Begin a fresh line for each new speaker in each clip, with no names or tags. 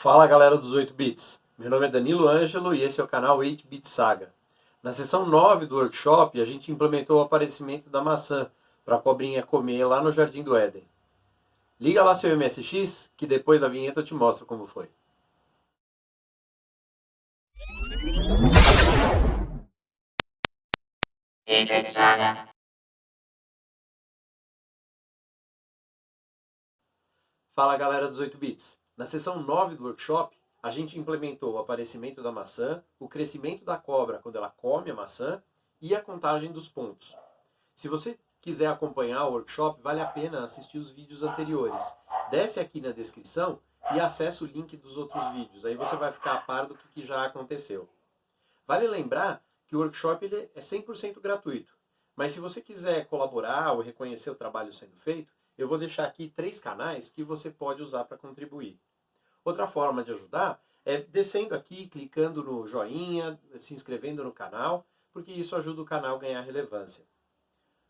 Fala galera dos 8 bits, meu nome é Danilo Ângelo e esse é o canal 8-Bit Saga. Na sessão 9 do workshop a gente implementou o aparecimento da maçã para a cobrinha comer lá no Jardim do Éden. Liga lá seu MSX que depois da vinheta eu te mostro como foi. Fala galera dos 8 bits, na sessão 9 do workshop a gente implementou o aparecimento da maçã, o crescimento da cobra quando ela come a maçã e a contagem dos pontos. Se você quiser acompanhar o workshop, vale a pena assistir os vídeos anteriores. Desce aqui na descrição e acessa o link dos outros vídeos. Aí você vai ficar a par do que já aconteceu. Vale lembrar que o workshop ele é 100% gratuito. Mas se você quiser colaborar ou reconhecer o trabalho sendo feito, eu vou deixar aqui 3 canais que você pode usar para contribuir. Outra forma de ajudar é descendo aqui, clicando no joinha, se inscrevendo no canal, porque isso ajuda o canal a ganhar relevância.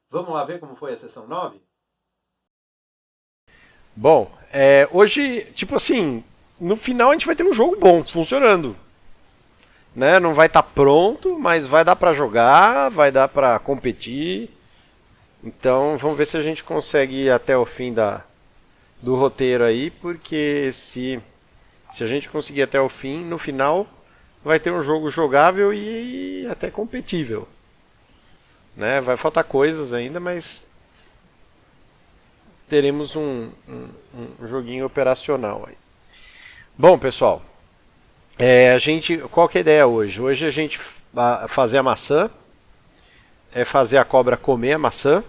Vamos lá ver como foi a sessão 9?
Bom, hoje, tipo assim, no final a gente vai ter um jogo bom, funcionando. Né? Não vai estar pronto, mas vai dar pra jogar, vai dar pra competir. Então vamos ver se a gente consegue ir até o fim do roteiro aí, porque se a gente conseguir até o fim, no final vai ter um jogo jogável e até competível. Né? Vai faltar coisas ainda, mas teremos um joguinho operacional aí. Bom, pessoal, qual que é a ideia hoje? Hoje a gente fazer a maçã, fazer a cobra comer a maçã,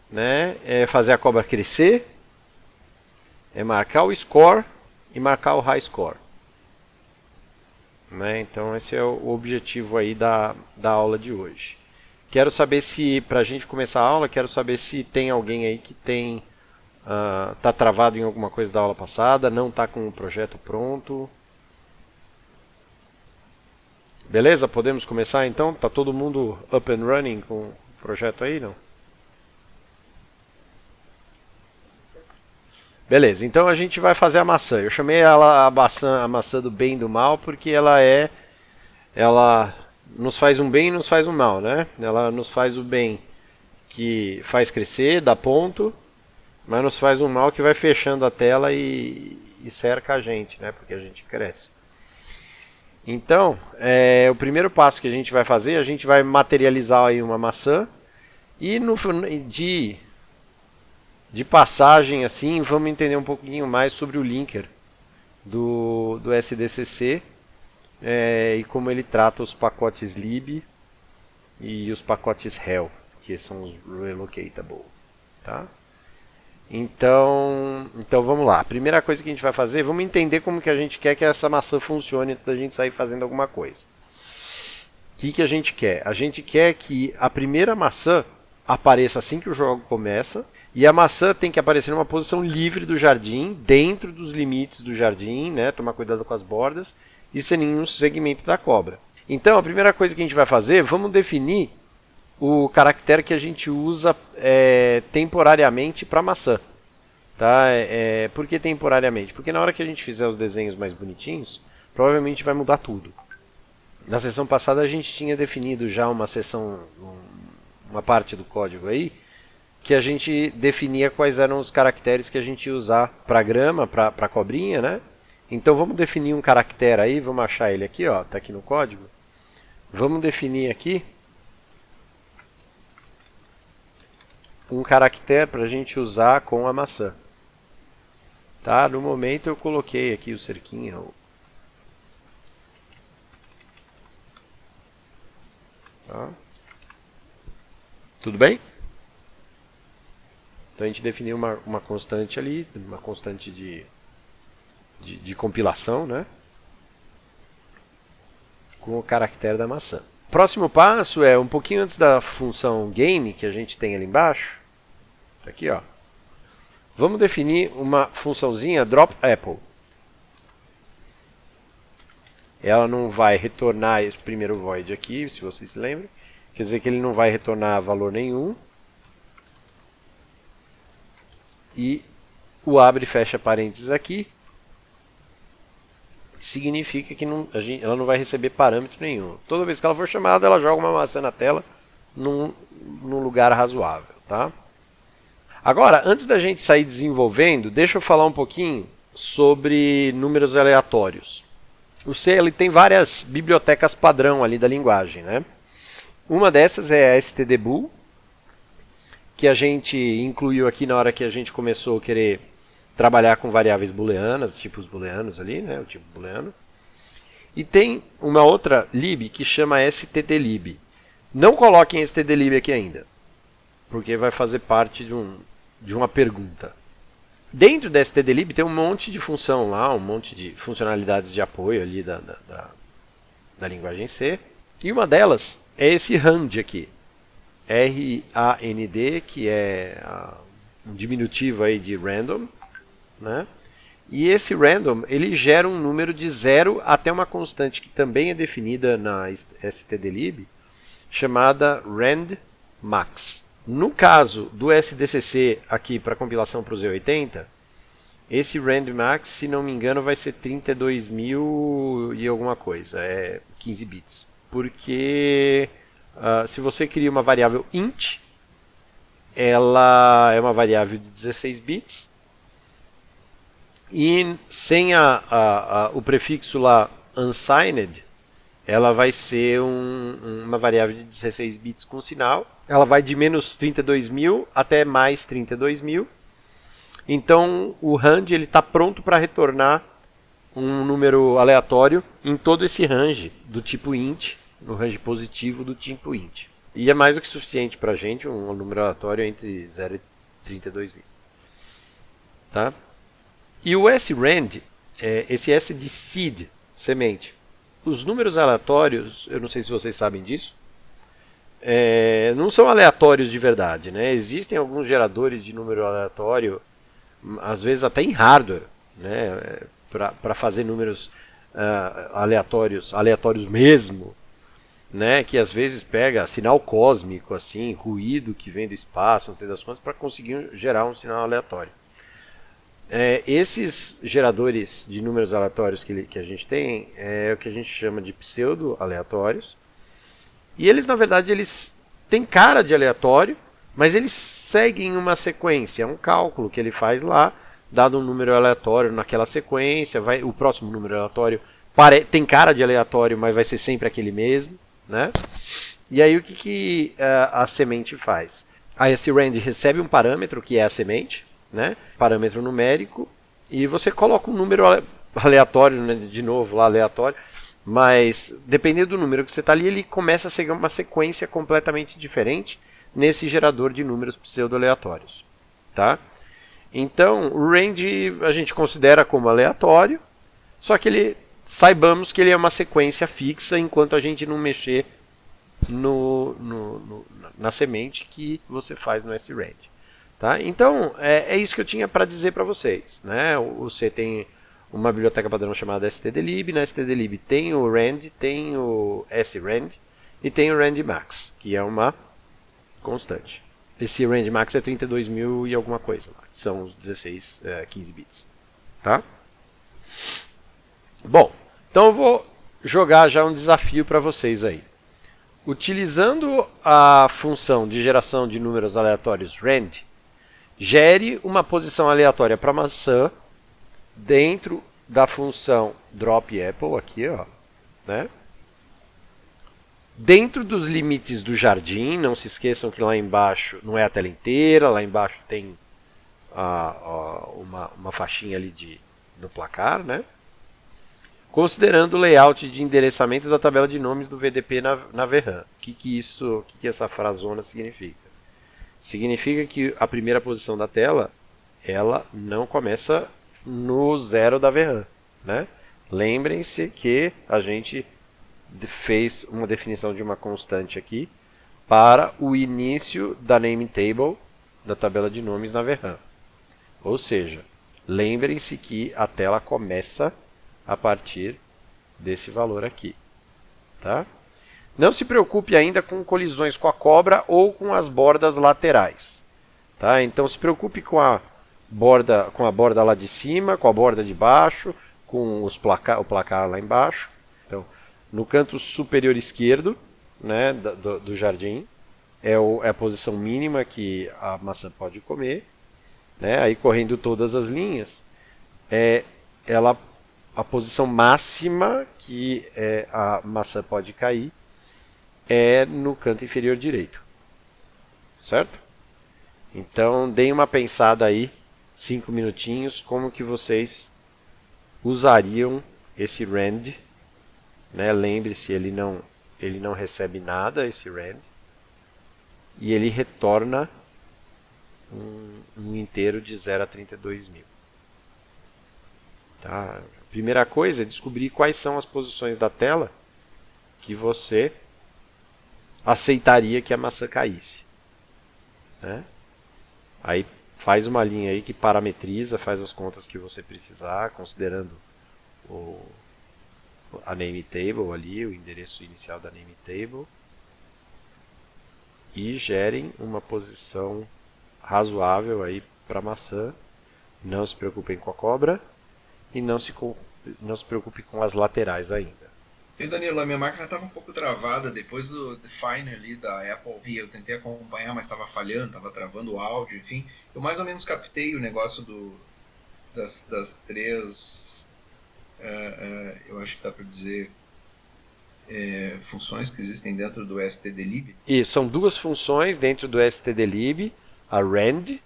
né? Fazer a cobra crescer, marcar o score e marcar o high score. Né? Então esse é o objetivo aí da aula de hoje. Quero saber se, para a gente começar a aula, quero saber se tem alguém aí que tá travado em alguma coisa da aula passada, não está com o projeto pronto. Beleza? Podemos começar então? Tá todo mundo up and running com o projeto aí, não? Beleza, então a gente vai fazer a maçã. Eu chamei ela a maçã do bem e do mal porque ela nos faz um bem e nos faz um mal, né? Ela nos faz o bem que faz crescer, dá ponto, mas nos faz um mal que vai fechando a tela e cerca a gente, né? Porque a gente cresce. Então, o primeiro passo que a gente vai fazer, a gente vai materializar aí uma maçã e de passagem assim, vamos entender um pouquinho mais sobre o linker do SDCC e como ele trata os pacotes lib e os pacotes hell, que são os relocatable, tá? Então vamos lá. A primeira coisa que a gente vai fazer, vamos entender como que a gente quer que essa maçã funcione antes da gente sair fazendo alguma coisa. O que a gente quer? A gente quer que a primeira maçã apareça assim que o jogo começa, e a maçã tem que aparecer numa posição livre do jardim, dentro dos limites do jardim, né? Tomar cuidado com as bordas, e sem nenhum segmento da cobra. Então a primeira coisa que a gente vai fazer, vamos definir o caractere que a gente usa temporariamente para maçã. Tá? Por que temporariamente? Porque na hora que a gente fizer os desenhos mais bonitinhos, provavelmente vai mudar tudo. Na sessão passada a gente tinha definido já uma parte do código aí, que a gente definia quais eram os caracteres que a gente ia usar para grama, para cobrinha, né? Então vamos definir um caractere aí, vamos achar ele aqui, ó, tá aqui no código. Vamos definir aqui um caractere para a gente usar com a maçã. Tá? No momento eu coloquei aqui o cerquinho. Tá? Tudo bem? Então a gente definiu uma constante ali, uma constante de compilação, né? Com o caractere da maçã. Próximo passo é um pouquinho antes da função game que a gente tem ali embaixo. Tá aqui, ó. Vamos definir uma funçãozinha drop apple. Ela não vai retornar esse primeiro void aqui, se vocês se lembram. Quer dizer que ele não vai retornar valor nenhum. E o abre e fecha parênteses aqui significa que ela não vai receber parâmetro nenhum. Toda vez que ela for chamada, ela joga uma maçã na tela num lugar razoável, tá? Agora, antes da gente sair desenvolvendo, deixa eu falar um pouquinho sobre números aleatórios. O C ele tem várias bibliotecas padrão ali da linguagem, né? Uma dessas é a stdbool, que a gente incluiu aqui na hora que a gente começou a querer trabalhar com variáveis booleanas, tipos booleanos ali, né? O tipo booleano. E tem uma outra lib que chama stdlib. Não coloquem stdlib aqui ainda, porque vai fazer parte de uma pergunta. Dentro da stdlib tem um monte de função lá, um monte de funcionalidades de apoio ali da linguagem C. E uma delas é esse rand aqui. R-A-N-D, que é um diminutivo aí de random, né? E esse random, ele gera um número de 0 até uma constante que também é definida na stdlib, chamada randmax. No caso do SDCC aqui para compilação para o Z80, esse randmax, se não me engano, vai ser 32.000 e alguma coisa, é 15 bits. Porque se você cria uma variável int, ela é uma variável de 16 bits, e sem o prefixo lá unsigned, ela vai ser uma variável de 16 bits com sinal. Ela vai de menos 32.000 até mais 32.000. Então o rand está pronto para retornar um número aleatório em todo esse range do tipo int, no range positivo do tipo int. E é mais do que suficiente para a gente, um número aleatório entre 0 e 32.000. Tá? E o srand, esse S de seed, semente. Os números aleatórios, eu não sei se vocês sabem disso, não são aleatórios de verdade, né? Existem alguns geradores de número aleatório, às vezes até em hardware, né? Para fazer números aleatórios mesmo, né? Que às vezes pega sinal cósmico, assim, ruído que vem do espaço, não sei das quantas, para conseguir gerar um sinal aleatório. Esses geradores de números aleatórios que a gente tem é o que a gente chama de pseudo-aleatórios. E eles, na verdade, eles têm cara de aleatório, mas eles seguem uma sequência, é um cálculo que ele faz lá, dado um número aleatório naquela sequência, o próximo número aleatório tem cara de aleatório, mas vai ser sempre aquele mesmo, né? E aí o que a semente faz? A srand recebe um parâmetro, que é a semente, né? Parâmetro numérico, e você coloca um número aleatório, né? De novo lá aleatório, mas dependendo do número que você está ali, ele começa a seguir uma sequência completamente diferente nesse gerador de números pseudo-aleatórios, tá? Então o range a gente considera como aleatório, só que saibamos que ele é uma sequência fixa enquanto a gente não mexer na semente que você faz no srand. Tá? Então, é isso que eu tinha para dizer para vocês. Né? O C tem uma biblioteca padrão chamada stdlib. Na stdlib tem o rand, tem o srand e tem o randmax, que é uma constante. Esse randmax é 32.000 e alguma coisa. São os 15 bits. Tá? Bom, então eu vou jogar já um desafio para vocês aí. Utilizando a função de geração de números aleatórios rand, gere uma posição aleatória para maçã dentro da função dropApple, aqui, ó, né? Dentro dos limites do jardim, não se esqueçam que lá embaixo não é a tela inteira, lá embaixo tem uma faixinha ali do placar, né? Considerando o layout de endereçamento da tabela de nomes do VDP na VRAM. O que essa frasona significa? Significa que a primeira posição da tela, ela não começa no 0 da VRAM, né? Lembrem-se que a gente fez uma definição de uma constante aqui para o início da name table da tabela de nomes na VRAM. Ou seja, lembrem-se que a tela começa a partir desse valor aqui, tá? Não se preocupe ainda com colisões com a cobra ou com as bordas laterais. Tá? Então se preocupe com a borda lá de cima, com a borda de baixo, com o placar lá embaixo. Então, no canto superior esquerdo, né, do jardim, é a posição mínima que a maçã pode comer. Né? Aí correndo todas as linhas, a posição máxima que a maçã pode cair é no canto inferior direito. Certo? Então, deem uma pensada aí, 5 minutinhos, como que vocês usariam esse rand. Né? Lembre-se, ele não recebe nada, esse rand. E ele retorna um inteiro de 0 a 32 mil. Tá? A primeira coisa é descobrir quais são as posições da tela que você aceitaria que a maçã caísse. Né? Aí faz uma linha aí que parametriza, faz as contas que você precisar, considerando a name table ali, o endereço inicial da name table, e gerem uma posição razoável aí para maçã. Não se preocupem com a cobra e não se preocupe com as laterais ainda.
E Danilo, a minha máquina estava um pouco travada depois do Define ali da Apple, e eu tentei acompanhar, mas estava falhando, estava travando o áudio, enfim. Eu mais ou menos captei o negócio das três, eu acho que dá para dizer, funções que existem dentro do stdlib.
E são duas funções dentro do stdlib, a rand,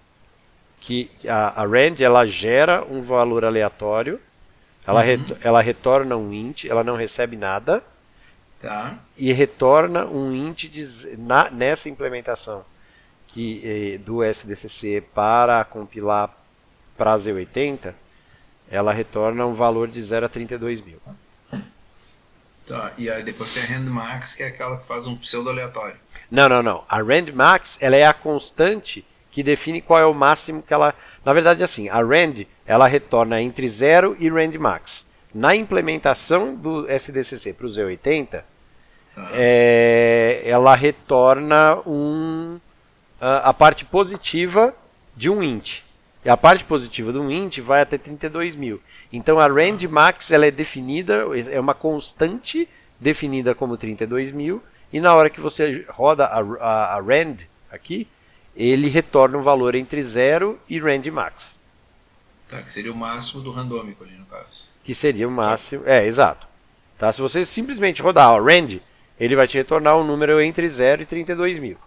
que a rand ela gera um valor aleatório. Ela retorna um int, ela não recebe nada.
Tá.
E retorna um int nessa implementação do SDCC para compilar para Z80, ela retorna um valor de 0 a 32 mil.
Tá, e aí depois tem a randmax, que é aquela que faz um pseudo aleatório.
Não. A randmax ela é a constante que define qual é o máximo que ela... Na verdade, assim, a rand ela retorna entre 0 e randmax. Na implementação do SDCC para o Z80, ela retorna a parte positiva de um int. E a parte positiva de um int vai até 32 mil. Então a randmax ela é definida, é uma constante definida como 32 mil. E na hora que você roda a rand aqui, ele retorna um valor entre 0 e randmax.
Tá, que seria o máximo do randômico ali no caso.
Que seria o máximo, exato. Tá? Se você simplesmente rodar o rand, ele vai te retornar um número entre 0 e 32 mil.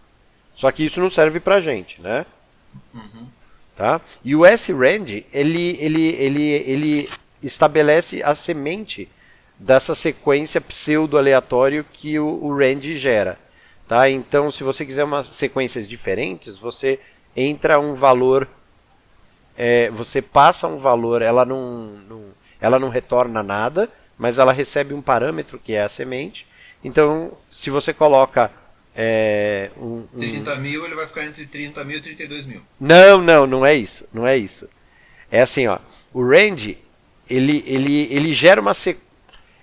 Só que isso não serve pra gente, né?
Uhum.
Tá? E o srand, ele estabelece a semente dessa sequência pseudo-aleatório que o rand gera. Tá? Então, se você quiser umas sequências diferentes, você entra um valor, você passa um valor, ela não retorna nada, mas ela recebe um parâmetro que é a semente. Então, se você coloca
30 mil, ele vai ficar entre 30 mil e 32 mil.
Não é isso. Não é isso. É assim, ó, o rand, ele gera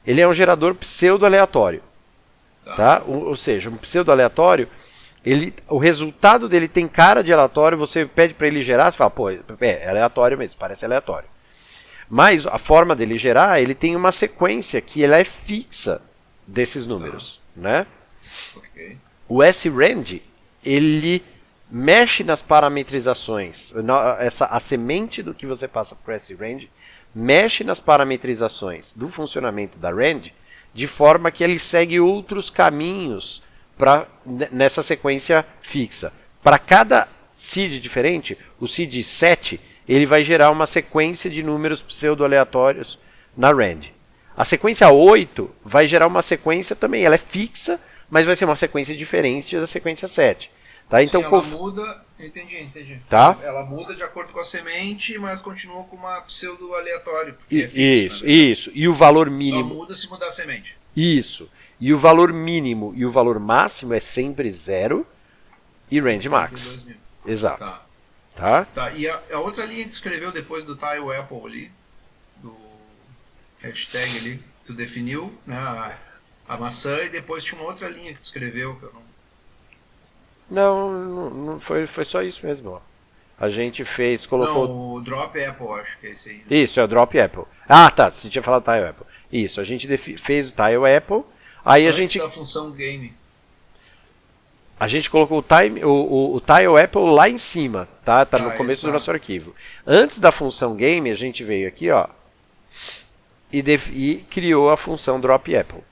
ele é um gerador pseudo-aleatório. Tá? Ou seja, um pseudo-aleatório, o resultado dele tem cara de aleatório, você pede para ele gerar, você fala, pô, é aleatório mesmo, parece aleatório. Mas a forma dele gerar, ele tem uma sequência que ela é fixa desses números. Né?
Okay.
O srand, ele mexe nas parametrizações. A semente do que você passa para o srand mexe nas parametrizações do funcionamento da rand, de forma que ele segue outros caminhos nessa sequência fixa. Para cada seed diferente, o seed 7, ele vai gerar uma sequência de números pseudo-aleatórios na rand. A sequência 8 vai gerar uma sequência também, ela é fixa, mas vai ser uma sequência diferente da sequência 7. Tá? Então,
ela muda, entendi.
Tá?
Ela muda de acordo com a semente, mas continua com uma pseudo-aleatório.
Isso. E o valor mínimo...
Só muda se mudar a semente.
Isso. E o valor mínimo e o valor máximo é sempre 0 e randmax. Exato. Tá?
E a outra linha que tu escreveu depois do tile Apple ali, do hashtag ali, tu definiu, né, a maçã, e depois tinha uma outra linha que tu escreveu que eu não...
Não, foi só isso mesmo. Ó. A gente fez, colocou...
Não, o Drop Apple, acho que é esse aí.
Isso, é o Drop Apple. Ah, tá, você tinha falado Tile Apple. Isso, a gente fez o Tile Apple, aí
Antes da função game.
a gente colocou o Tile Apple lá em cima, tá? Tá no começo do
tá.
nosso arquivo. Antes da função game, a gente veio aqui, ó, e criou a função Drop Apple.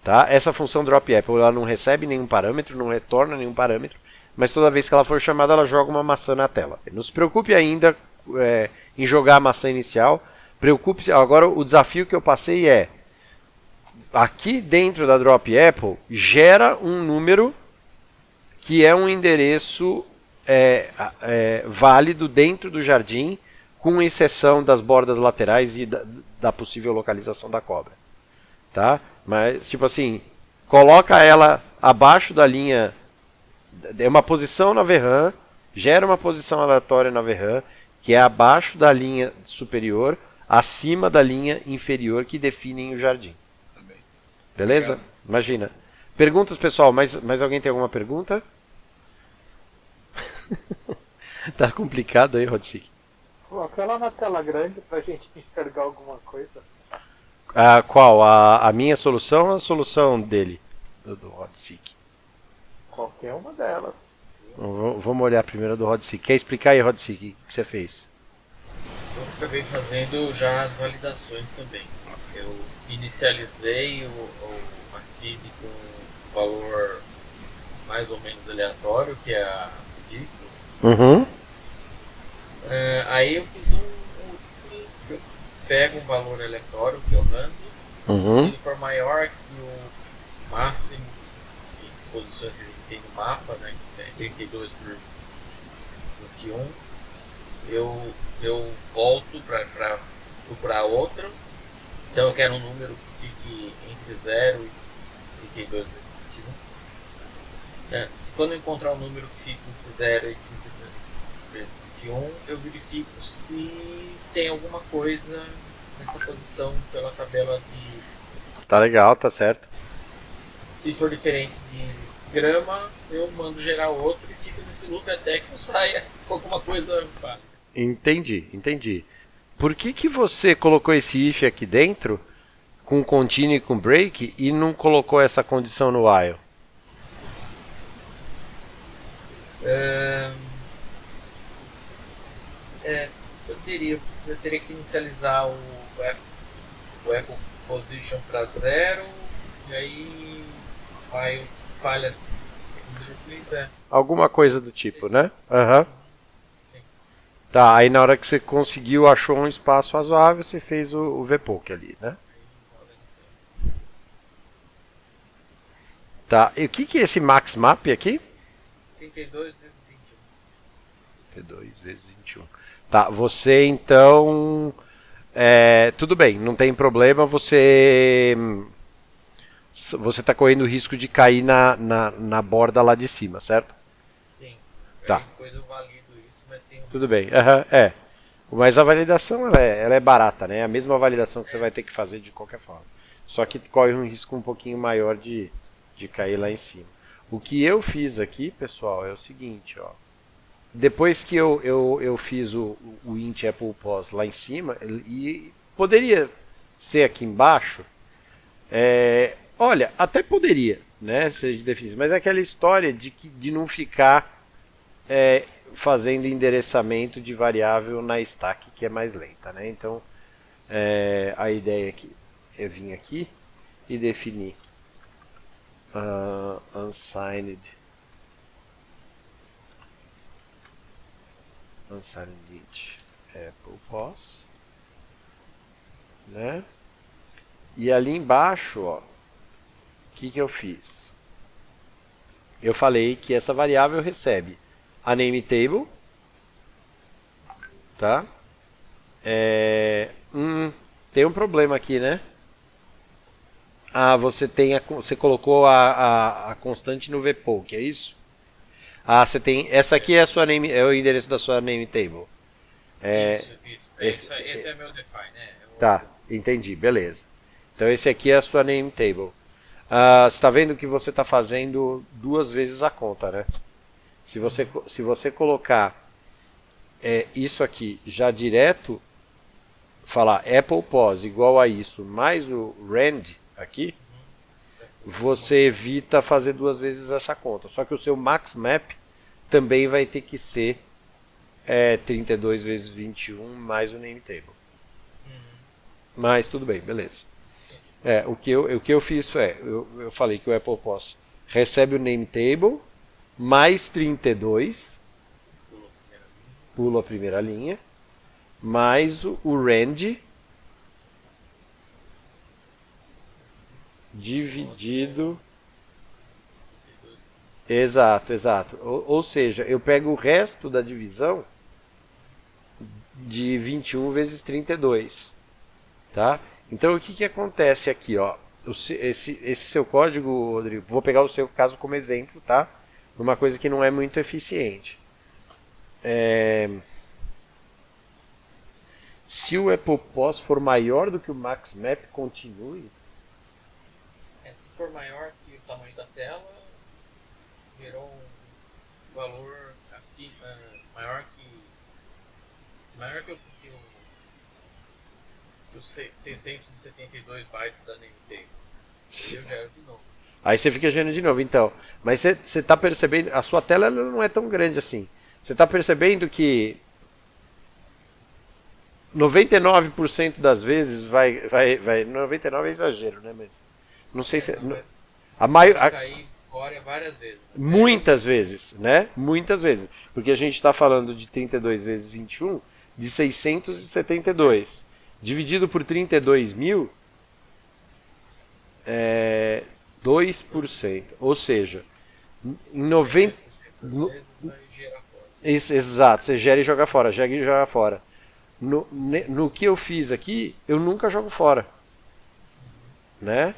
Tá? Essa função Drop Apple ela não recebe nenhum parâmetro, não retorna nenhum parâmetro, mas toda vez que ela for chamada, ela joga uma maçã na tela. Não se preocupe ainda em jogar a maçã inicial. Preocupe-se. Agora, o desafio que eu passei é: aqui dentro da Drop Apple, gera um número que é um endereço válido dentro do jardim, com exceção das bordas laterais e da possível localização da cobra. Tá? Mas, tipo assim, coloca ela abaixo da linha. É uma posição na VRAM, gera uma posição aleatória na VRAM, que é abaixo da linha superior, acima da linha inferior que definem o jardim. Beleza?
Obrigado.
Imagina. Perguntas, pessoal? Mais alguém tem alguma pergunta? Tá complicado aí, Rodsic.
Coloca ela na tela grande pra gente enxergar alguma coisa.
Qual? A minha solução ou a solução dele? Do Rodsic?
Qualquer uma delas.
Vamos olhar primeiro do Rodsic. Quer explicar aí, Rodsic, o que você fez?
Eu acabei fazendo já as validações também. Eu inicializei o Massive com um valor mais ou menos aleatório, que é a dica.
Uhum.
Aí eu fiz eu pego um valor aleatório, que é o random.
Uhum.
Se ele for maior que o máximo de posições que a gente tem no mapa, né, que é 32 por 21, eu volto para procurar outro. Então eu quero um número que fique entre 0 e 32 vezes 21. Quando eu encontrar um número que fique entre 0 e 32 vezes 21, eu verifico se tem alguma coisa nessa posição pela tabela de...
Tá legal, tá certo.
Se for diferente de grama, eu mando gerar outro e fico nesse loop até que eu saia com alguma coisa válida.
Entendi. Por que você colocou esse if aqui dentro, com continue e com break, e não colocou essa condição no while? Eu teria que inicializar o Apple Position para 0, e aí while falha. Alguma coisa do tipo, né? Aham. Tá, aí na hora que você conseguiu, achou um espaço razoável, você fez o vpoke ali, né? Tá, e o que é esse max map aqui?
32 vezes 21.
32 vezes 21. Tá, você então... tudo bem, não tem problema, você está correndo o risco de cair na borda lá de cima, certo?
Sim.
Tá.
Aí depois eu valido isso, mas tem
Tudo bem, mas a validação ela é barata, né? É a mesma validação que você vai ter que fazer de qualquer forma. Só que corre um risco um pouquinho maior de cair lá em cima. O que eu fiz aqui, pessoal, é o seguinte, ó. Depois que eu fiz o int Apple Pos lá em cima, e poderia ser aqui embaixo, olha, até poderia, né, se definisse, mas é aquela história de não ficar fazendo endereçamento de variável na stack, que é mais lenta, né? Então, a ideia aqui é vir aqui e definir unsigned int Apple Pos, né? E ali embaixo, ó, o que eu fiz? Eu falei que essa variável recebe a name table, tá? Tem um problema aqui, né? Você colocou a constante no vpoke, é isso? Você tem. Essa aqui é a sua name, é o endereço da sua name table.
Esse é meu define, né?
Tá, entendi, beleza. Então esse aqui é a sua name table. Você está vendo que você está fazendo duas vezes a conta, né? Se você colocar isso aqui já direto, falar Apple Pos igual a isso, mais o rand aqui, você evita fazer 2 vezes essa conta. Só que o seu max map também vai ter que ser 32 vezes 21 mais o name table. Mas tudo bem, beleza. O que eu fiz eu falei que o Apple Pos recebe o name table mais 32, pula a primeira linha, mais o rand dividido. Exato. Ou seja, eu pego o resto da divisão de 21 vezes 32. Tá? Então o que acontece aqui? Ó? Esse seu código, Rodrigo, vou pegar o seu caso como exemplo, tá? Uma coisa que não é muito eficiente. Se o Apple Pos for maior do que o max map, continue.
Se for maior que o tamanho da tela, gerou um valor assim, maior que os 672 bytes da nametable. Eu gero de novo.
Aí você fica gerando de novo, então. Mas você está percebendo, a sua tela ela não é tão grande assim. Você está percebendo que 99% das vezes vai 99 é exagero, né? Mas não sei se
Vai cair fora várias vezes.
Muitas vezes, né? Muitas vezes. Porque a gente está falando de 32 vezes 21 de 672. Dividido por 32.000 é 2%. Ou seja, em 90. Exato, você gera e joga fora. Gera e joga fora. No que eu fiz aqui, eu nunca jogo fora. Né?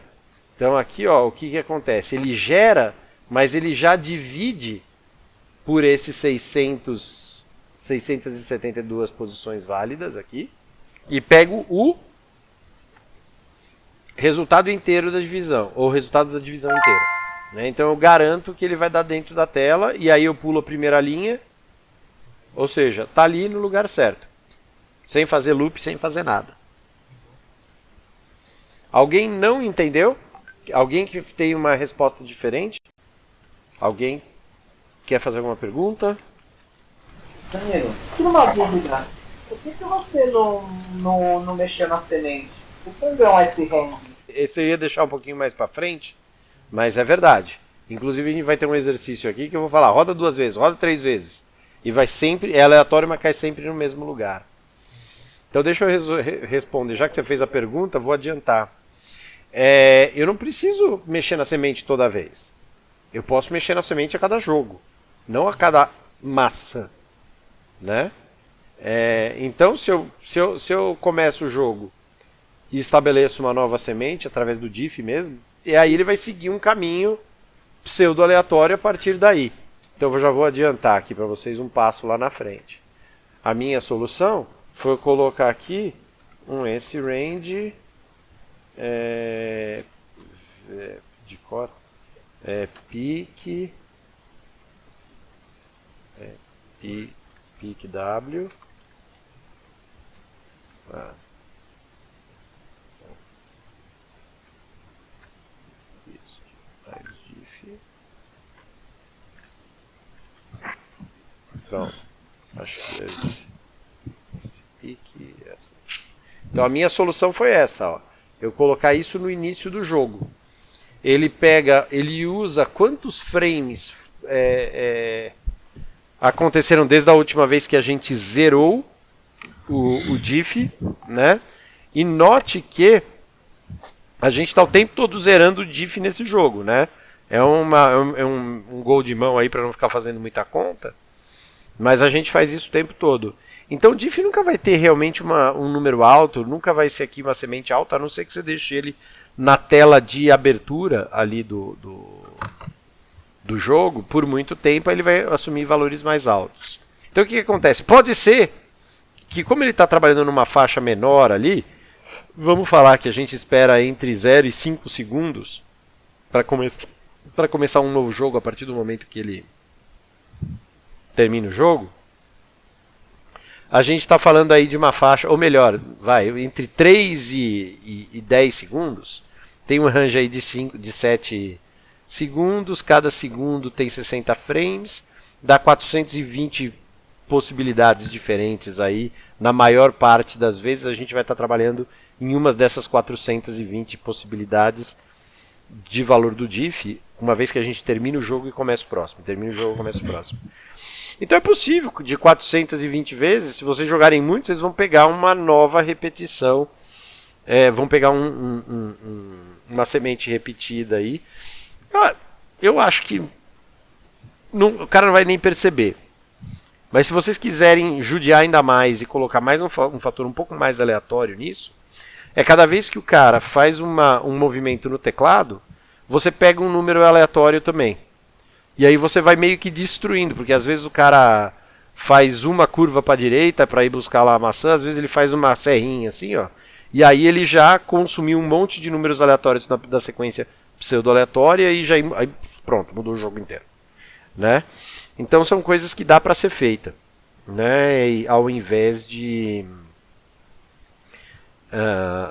Então aqui, ó, o que acontece? Ele gera, mas ele já divide por esses 672 posições válidas aqui e pego o resultado inteiro da divisão, ou o resultado da divisão inteira. Né? Então eu garanto que ele vai dar dentro da tela e aí eu pulo a primeira linha, ou seja, está ali no lugar certo. Sem fazer loop, sem fazer nada. Alguém não entendeu? Alguém que tem uma resposta diferente? Alguém quer fazer alguma pergunta?
Danilo, tira uma dúvida. Por que você não mexeu na semente? Por que não deu um ice hand?
Esse eu ia deixar um pouquinho mais para frente, mas é verdade. Inclusive a gente vai ter um exercício aqui que eu vou falar, roda 2 vezes, roda 3 vezes. E vai sempre, é aleatório, mas cai sempre no mesmo lugar. Então deixa eu responder, já que você fez a pergunta, vou adiantar. Eu não preciso mexer na semente toda vez. Eu posso mexer na semente a cada jogo, não a cada maçã. Né? Então se eu começo o jogo e estabeleço uma nova semente através do diff mesmo, e aí ele vai seguir um caminho pseudo aleatório a partir daí. Então eu já vou adiantar aqui para vocês um passo lá na frente. A minha solução foi colocar aqui um sRange de cor pique W isso, diff. Pronto, acho que esse pique essa. Então a minha solução foi essa, ó. Eu colocar isso no início do jogo. Ele usa quantos frames aconteceram desde a última vez que a gente zerou o diff, né? E note que a gente está o tempo todo zerando o diff nesse jogo, né? É um gol de mão aí para não ficar fazendo muita conta, mas a gente faz isso o tempo todo. Então o diff nunca vai ter realmente um número alto, nunca vai ser aqui uma semente alta, a não ser que você deixe ele na tela de abertura ali do jogo, por muito tempo ele vai assumir valores mais altos. Então o que acontece? Pode ser que como ele está trabalhando numa faixa menor ali, vamos falar que a gente espera entre 0 e 5 segundos para começar um novo jogo a partir do momento que ele termina o jogo. a gente está falando aí de uma faixa, ou melhor, vai, entre 3 e 10 segundos, tem um range aí de 7 segundos, cada segundo tem 60 frames, dá 420 possibilidades diferentes aí. Na maior parte das vezes a gente vai estar trabalhando em uma dessas 420 possibilidades de valor do diff, uma vez que a gente termina o jogo e começa o próximo. Então é possível, de 420 vezes, se vocês jogarem muito, vocês vão pegar uma nova repetição, vão pegar uma semente repetida aí. Eu acho que o cara não vai nem perceber. Mas se vocês quiserem judiar ainda mais e colocar mais um fator um pouco mais aleatório nisso, é cada vez que o cara faz um movimento no teclado, você pega um número aleatório também. E aí você vai meio que destruindo, porque às vezes o cara faz uma curva para a direita para ir buscar lá a maçã, às vezes ele faz uma serrinha assim, ó. E aí ele já consumiu um monte de números aleatórios da sequência pseudo-aleatória e já aí, pronto, mudou o jogo inteiro, né? Então são coisas que dá para ser feita, né? E ao invés de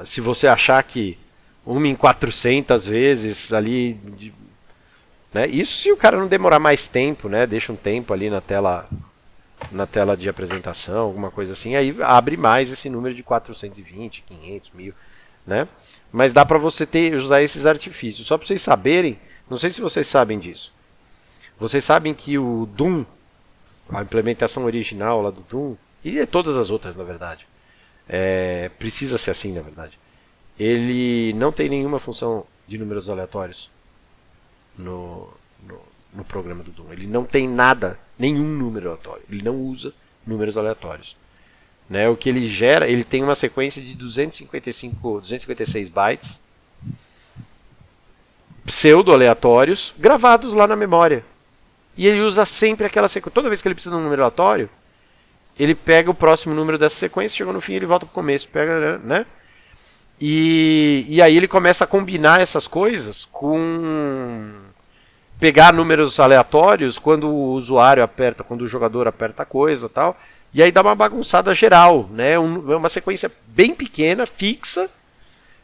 se você achar que 1 em 400 vezes ali, né? Isso se o cara não demorar mais tempo, né? Deixa um tempo ali na tela de apresentação, alguma coisa assim, aí abre mais esse número de 420, 500, 1000, né? Mas dá para você usar esses artifícios. Só para vocês saberem, não sei se vocês sabem disso. Vocês sabem que o Doom, a implementação original lá do Doom, e todas as outras, na verdade, precisa ser assim, na verdade. Ele não tem nenhuma função de números aleatórios no programa do Doom. Ele não tem nada, nenhum número aleatório. Ele não usa números aleatórios. Né? O que ele gera, ele tem uma sequência de 256 bytes pseudo-aleatórios gravados lá na memória. E ele usa sempre aquela sequência. Toda vez que ele precisa de um número aleatório, ele pega o próximo número dessa sequência, chegou no fim ele volta para o começo. Pega, né? E aí ele começa a combinar essas coisas com pegar números aleatórios quando o usuário aperta, quando o jogador aperta a coisa e tal. E aí dá uma bagunçada geral, né? É uma sequência bem pequena, fixa,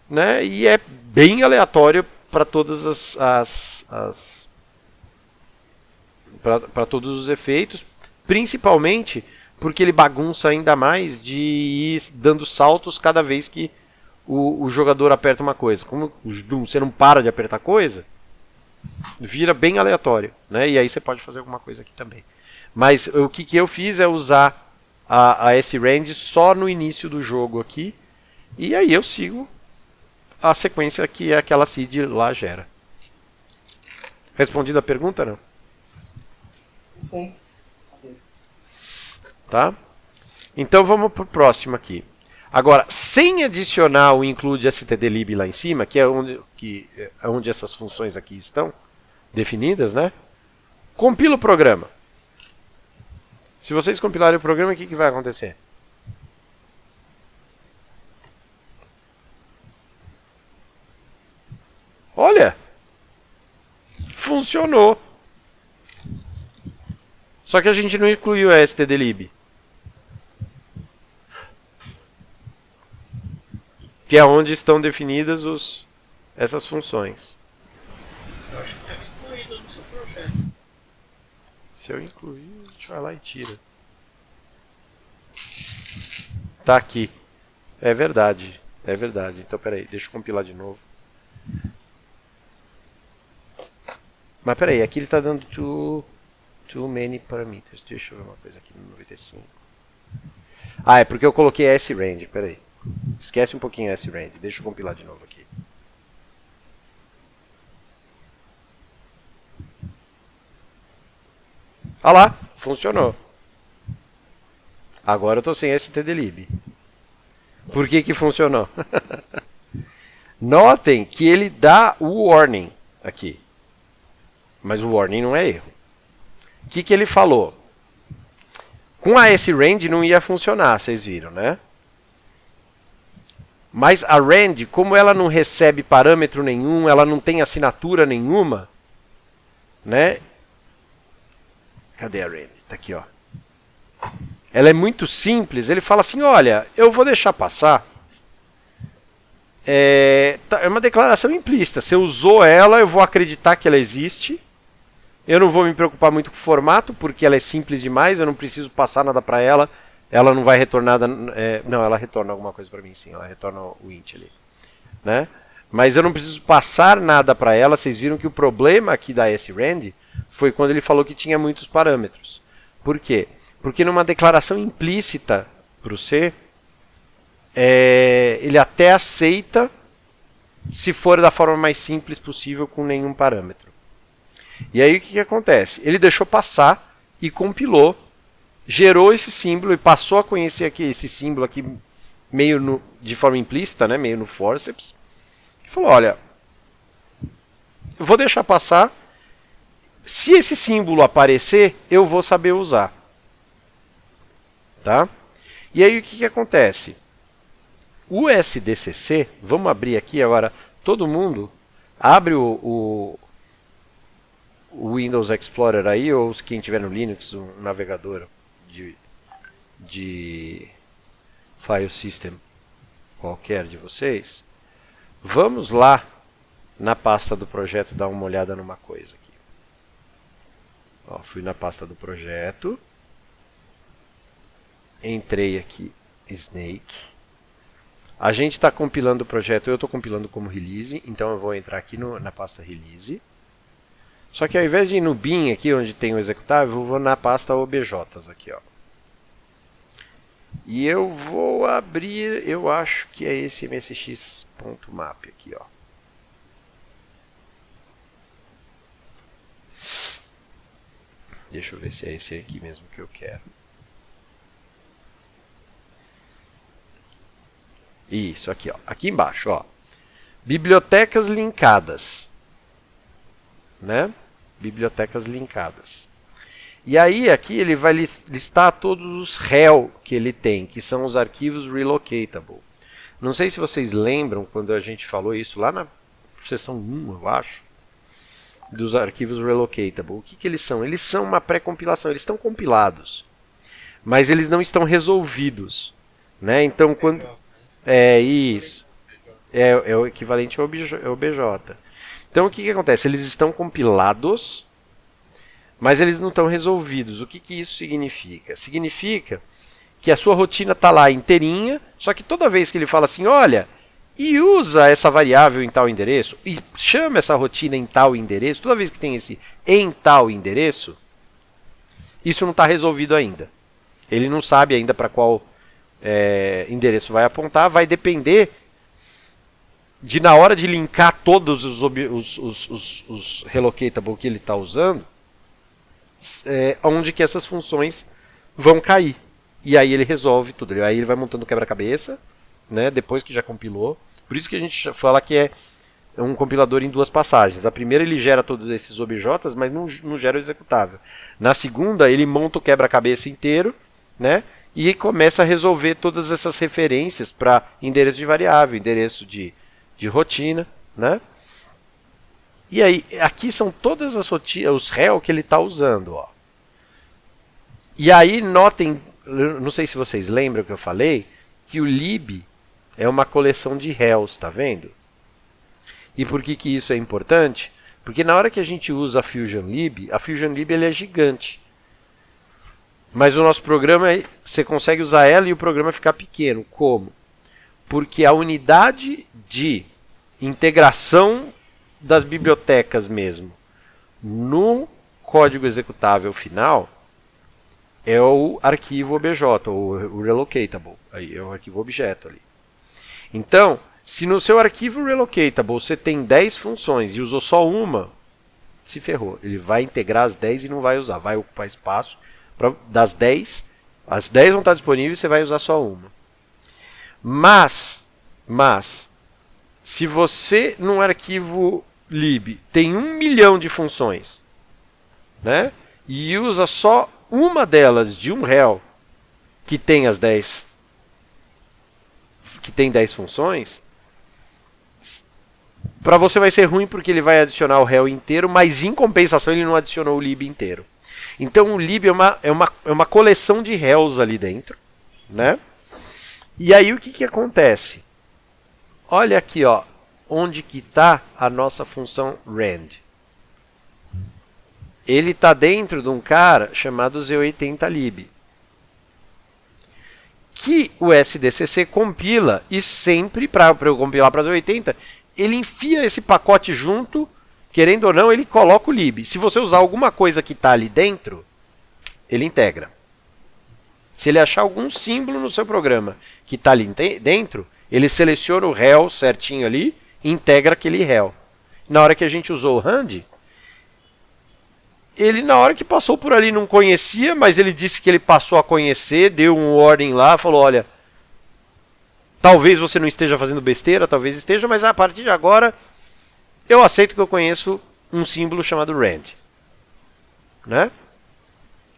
né? E é bem aleatório para todas para todos os efeitos, principalmente porque ele bagunça ainda mais de ir dando saltos cada vez que o jogador aperta uma coisa. Como você não para de apertar coisa, vira bem aleatório, né? E aí você pode fazer alguma coisa aqui também. Mas o que eu fiz é usar a S-Range só no início do jogo aqui, e aí eu sigo a sequência que aquela seed lá gera. Respondida a pergunta, não?
Sim.
Tá? Então vamos para o próximo aqui. Agora, sem adicionar o include stdlib lá em cima, que é onde essas funções aqui estão definidas, né? Compila o programa. Se vocês compilarem o programa, o que vai acontecer? Olha! Funcionou! Só que a gente não incluiu a stdlib. Que é onde estão definidas essas funções.
Eu acho que está incluído no seu projeto.
Se eu incluir, a gente vai lá e tira. Tá aqui. É verdade. É verdade. Então, peraí, deixa eu compilar de novo. Mas peraí, aqui ele está dando too many parameters. Deixa eu ver uma coisa aqui no 95. Ah, é porque eu coloquei S-Range. Peraí. Esquece um pouquinho S-Range. Deixa eu compilar de novo aqui. Olha lá, funcionou. Agora eu estou sem stdlib. Por que funcionou? Notem que ele dá o warning aqui. Mas o warning não é erro. O que ele falou? Com a S-Range não ia funcionar, vocês viram, né? Mas a range, como ela não recebe parâmetro nenhum, ela não tem assinatura nenhuma, né? Cadê a range? Tá aqui, ó. ela é muito simples, ele fala assim, olha, eu vou deixar passar. É uma declaração implícita. Você usou ela, eu vou acreditar que ela existe. Eu não vou me preocupar muito com o formato, porque ela é simples demais, eu não preciso passar nada para ela. Ela não vai retornar... não, ela retorna alguma coisa para mim, sim. Ela retorna o int ali. Né? Mas eu não preciso passar nada para ela. Vocês viram que o problema aqui da srand foi quando ele falou que tinha muitos parâmetros. Por quê? Porque numa declaração implícita para o C, ele até aceita se for da forma mais simples possível com nenhum parâmetro. E aí o que acontece? Ele deixou passar e compilou, gerou esse símbolo e passou a conhecer aqui esse símbolo aqui meio de forma implícita, né, meio no forceps. E falou, olha, eu vou deixar passar. Se esse símbolo aparecer, eu vou saber usar. Tá? E aí o que acontece? O SDCC, vamos abrir aqui agora, todo mundo abre o Windows Explorer aí, ou quem tiver no Linux, um navegador de file system qualquer de vocês. Vamos lá na pasta do projeto dar uma olhada numa coisa aqui. Ó, fui na pasta do projeto, entrei aqui, Snake. A gente está compilando o projeto, eu estou compilando como release, então eu vou entrar aqui na pasta release. Só que ao invés de ir no bin aqui, onde tem o executável, eu vou na pasta OBJs aqui, ó. E eu vou abrir, eu acho que é esse msx.map aqui, ó. Deixa eu ver se é esse aqui mesmo que eu quero. Isso aqui, ó. Aqui embaixo, ó. Bibliotecas linkadas. Né? Bibliotecas linkadas. E aí aqui ele vai listar todos os rel que ele tem, que são os arquivos relocatable. Não sei se vocês lembram quando a gente falou isso lá na seção 1, eu acho, dos arquivos relocatable. O que eles são? Eles são uma pré-compilação, eles estão compilados, mas eles não estão resolvidos. Né? Então, quando... É isso. É o equivalente ao OBJ. Então, o que acontece? Eles estão compilados, mas eles não estão resolvidos. O que isso significa? Significa que a sua rotina está lá inteirinha, só que toda vez que ele fala assim, olha, e usa essa variável em tal endereço, e chama essa rotina em tal endereço, toda vez que tem esse em tal endereço, isso não está resolvido ainda. Ele não sabe ainda para qual endereço vai apontar, vai depender de, na hora de linkar todos os relocatable que ele está usando, onde que essas funções vão cair. E aí ele resolve tudo. Aí ele vai montando quebra-cabeça, né, depois que já compilou. Por isso que a gente fala que é um compilador em duas passagens. A primeira ele gera todos esses OBJs, mas não gera o executável. Na segunda ele monta o quebra-cabeça inteiro, né, e começa a resolver todas essas referências para endereço de variável, endereço de rotina, né? E aí, aqui são todas as rotinas, os rel que ele está usando, ó. E aí, notem, não sei se vocês lembram que eu falei, que o lib é uma coleção de réus, tá vendo? E por que isso é importante? Porque na hora que a gente usa a Fusion Lib ele é gigante. Mas o nosso programa, você consegue usar ela e o programa ficar pequeno. Como? Porque a unidade de integração das bibliotecas mesmo no código executável final é o arquivo OBJ, ou o relocatable, aí é o arquivo objeto ali. Então, se no seu arquivo relocatable você tem 10 funções e usou só uma, se ferrou. Ele vai integrar as 10 e não vai usar, vai ocupar espaço. Das 10, as 10 vão estar disponíveis e você vai usar só uma. Mas, se você num arquivo lib tem 1 milhão de funções, né, e usa só uma delas de um rel que tem as 10, que tem 10 funções, para você vai ser ruim porque ele vai adicionar o rel inteiro, mas em compensação ele não adicionou o lib inteiro. Então o lib é uma coleção de réus ali dentro, né? E aí o que acontece? Olha aqui, ó, onde que está a nossa função rand. Ele está dentro de um cara chamado z80lib, que o SDCC compila, e sempre, para eu compilar para z80, ele enfia esse pacote junto, querendo ou não, ele coloca o lib. Se você usar alguma coisa que está ali dentro, ele integra. Se ele achar algum símbolo no seu programa que está ali dentro, ele seleciona o réu certinho ali e integra aquele réu. Na hora que a gente usou o rand, ele na hora que passou por ali não conhecia, mas ele disse que ele passou a conhecer, deu um warning lá, falou, olha, talvez você não esteja fazendo besteira, talvez esteja, mas a partir de agora eu aceito que eu conheço um símbolo chamado rand. Né?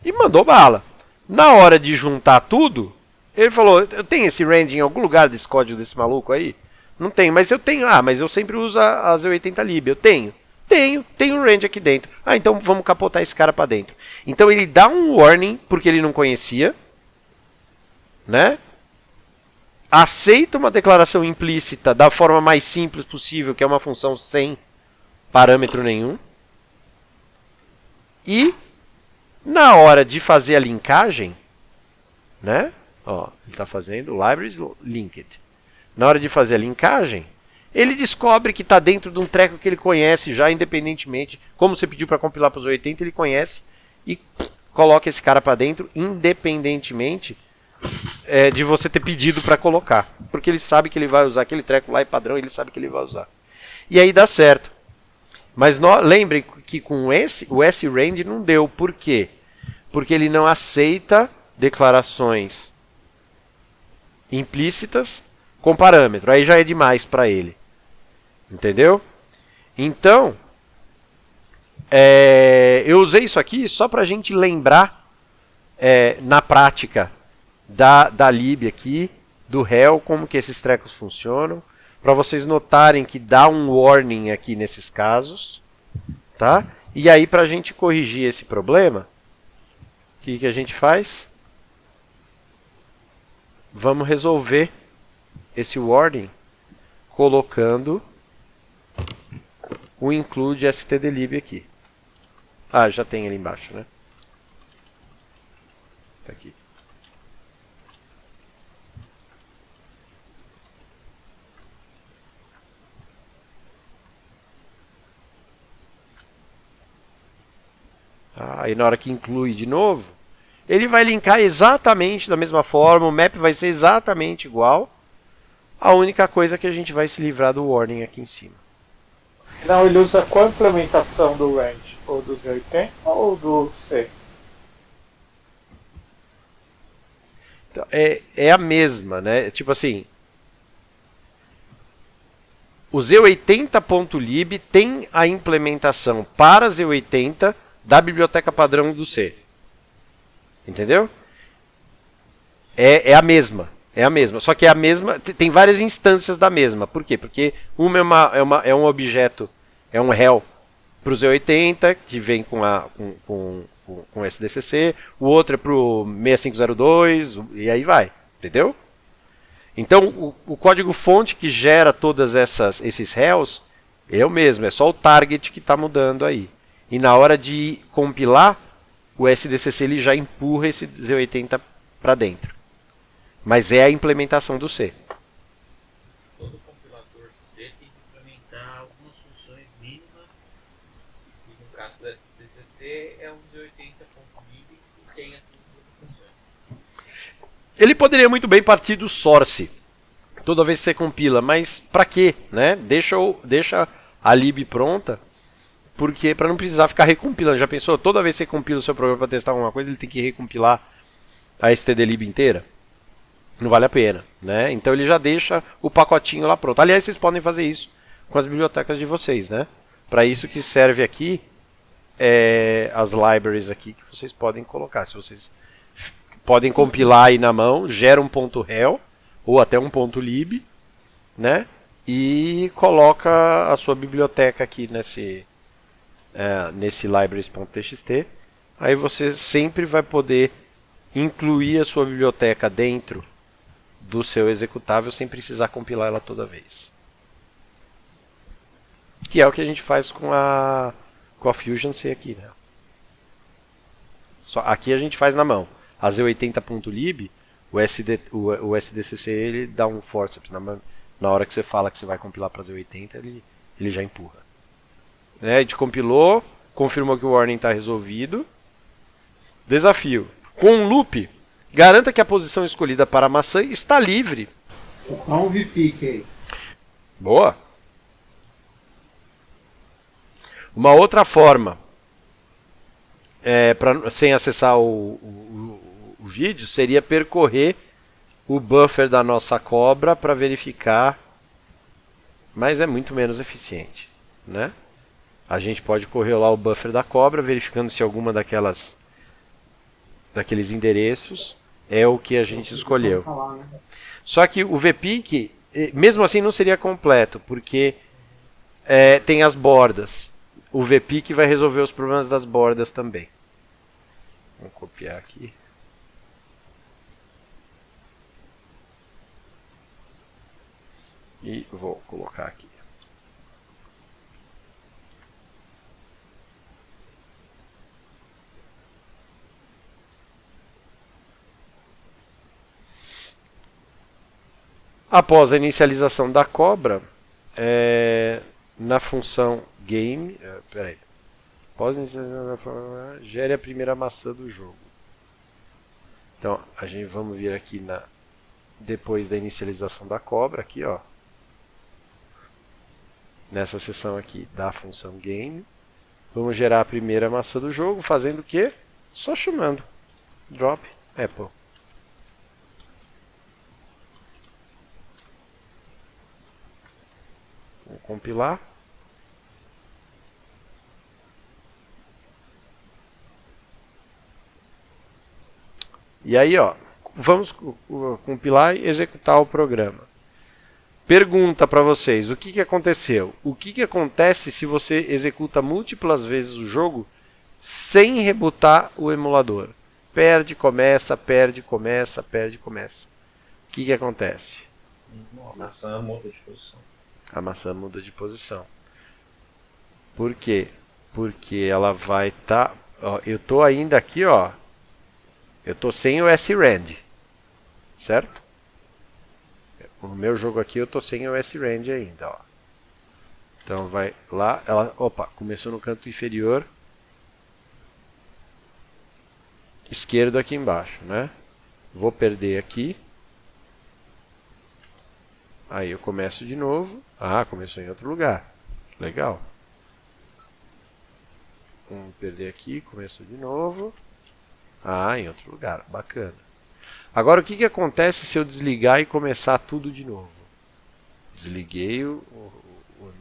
E mandou bala. Na hora de juntar tudo, ele falou, eu tenho esse rand em algum lugar desse código desse maluco aí? Não tenho, mas eu tenho. Ah, mas eu sempre uso a Z80lib. Eu tenho um range aqui dentro. Ah, então vamos capotar esse cara para dentro. Então ele dá um warning porque ele não conhecia, né? Aceita uma declaração implícita da forma mais simples possível, que é uma função sem parâmetro nenhum. E na hora de fazer a linkagem, né? Ó, ele está fazendo libraries linked. Na hora de fazer a linkagem, ele descobre que está dentro de um treco que ele conhece já independentemente. Como você pediu para compilar para os 80, ele conhece e coloca esse cara para dentro independentemente de você ter pedido para colocar. Porque ele sabe que ele vai usar aquele treco lá, é padrão, ele sabe que ele vai usar. E aí dá certo. Mas lembrem que com o srand não deu. Por quê? Porque ele não aceita declarações implícitas com parâmetro. Aí já é demais para ele. Entendeu? Então, eu usei isso aqui só para a gente lembrar na prática da lib aqui, do réu, como que esses trecos funcionam, para vocês notarem que dá um warning aqui nesses casos, tá? E aí, para a gente corrigir esse problema, o que a gente faz? Vamos resolver esse warning colocando o include stdlib aqui. Ah, já tem ali embaixo, né? Tá aqui. Aí na hora que inclui de novo, ele vai linkar exatamente da mesma forma, o map vai ser exatamente igual. A única coisa é que a gente vai se livrar do warning aqui em cima.
Não, ele usa qual implementação do range? Ou do Z80 ou do C?
Então, é a mesma, né? Tipo assim, o Z80.lib tem a implementação para Z80 da biblioteca padrão do C. Entendeu? É a mesma. É a mesma. Só que é a mesma. Tem várias instâncias da mesma. Por quê? Porque uma é um objeto, é um réu para o Z80, que vem com SDCC. O outro é para o 6502, e aí vai. Entendeu? Então, o código fonte que gera todas esses réus é o mesmo. É só o target que está mudando aí. E na hora de compilar, o SDCC ele já empurra esse Z80 para dentro. Mas é a implementação do C.
Todo compilador C tem que implementar algumas funções mínimas. E no caso do SDCC é um Z80.lib que tem essas funções.
Ele poderia muito bem partir do source toda vez que você compila, mas para quê? Né? Deixa a lib pronta, porque para não precisar ficar recompilando. Já pensou? Toda vez que você compila o seu programa para testar alguma coisa, ele tem que recompilar a stdlib inteira? Não vale a pena, né? Então ele já deixa o pacotinho lá pronto. Aliás, vocês podem fazer isso com as bibliotecas de vocês, né? Para isso que serve aqui as libraries aqui que vocês podem colocar. Se vocês podem compilar aí na mão, gera um .rel ou até um .lib, né? E coloca a sua biblioteca aqui nesse libraries.txt. aí você sempre vai poder incluir a sua biblioteca dentro do seu executável sem precisar compilar ela toda vez. Que é o que a gente faz com a Fusion C aqui, né? Aqui a gente faz na mão. A Z80.lib, o SDCC ele dá um forceps na hora que você fala que você vai compilar para Z80, ele já empurra. Né? A gente compilou, confirmou que o warning está resolvido. Desafio. Com um loop, garanta que a posição escolhida para a maçã está livre.
Dá um VP aí.
Boa. Uma outra forma, sem acessar o vídeo, seria percorrer o buffer da nossa cobra para verificar, mas é muito menos eficiente, né? A gente pode correr lá o buffer da cobra, verificando se alguma daqueles endereços é o que a gente escolheu. Só que o VPIC, mesmo assim, não seria completo, porque tem as bordas. O VPIC vai resolver os problemas das bordas também. Vamos copiar aqui. E vou colocar aqui. Após a inicialização da cobra, na função game, após a inicialização da cobra, gere a primeira maçã do jogo. Então, vamos vir aqui depois da inicialização da cobra, aqui, ó. Nessa seção aqui da função game, vamos gerar a primeira maçã do jogo, fazendo o quê? Só chamando drop apple. Vou compilar. E aí, ó, vamos compilar e executar o programa. Pergunta para vocês, o que aconteceu? O que acontece se você executa múltiplas vezes o jogo sem rebootar o emulador? Perde, começa, perde, começa, perde, começa. O que acontece?
A maçã muda de posição.
A maçã muda de posição. Por quê? Porque ela vai estar... eu estou ainda aqui, ó. Eu estou sem o SRAND. Certo? No meu jogo aqui eu estou sem o SRAND ainda, ó. Então vai lá, opa, começou no canto inferior esquerdo aqui embaixo, né? Vou perder aqui. Aí eu começo de novo. Ah, começou em outro lugar. Legal. Vamos perder aqui, começou de novo. Ah, em outro lugar, bacana. Agora, o que acontece se eu desligar e começar tudo de novo? Desliguei o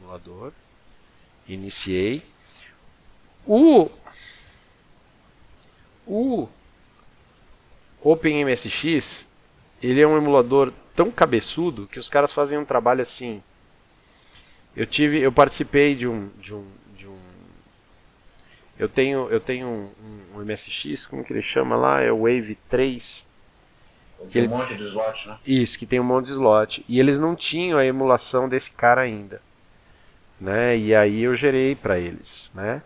emulador, iniciei. O OpenMSX, ele é um emulador tão cabeçudo que os caras fazem um trabalho assim. Eu participei de um eu tenho um MSX, como que ele chama lá? É o Wave 3.
Tem um monte de slot, né?
Isso, que tem um monte de slot. E eles não tinham a emulação desse cara ainda. Né? E aí eu gerei para eles. Né?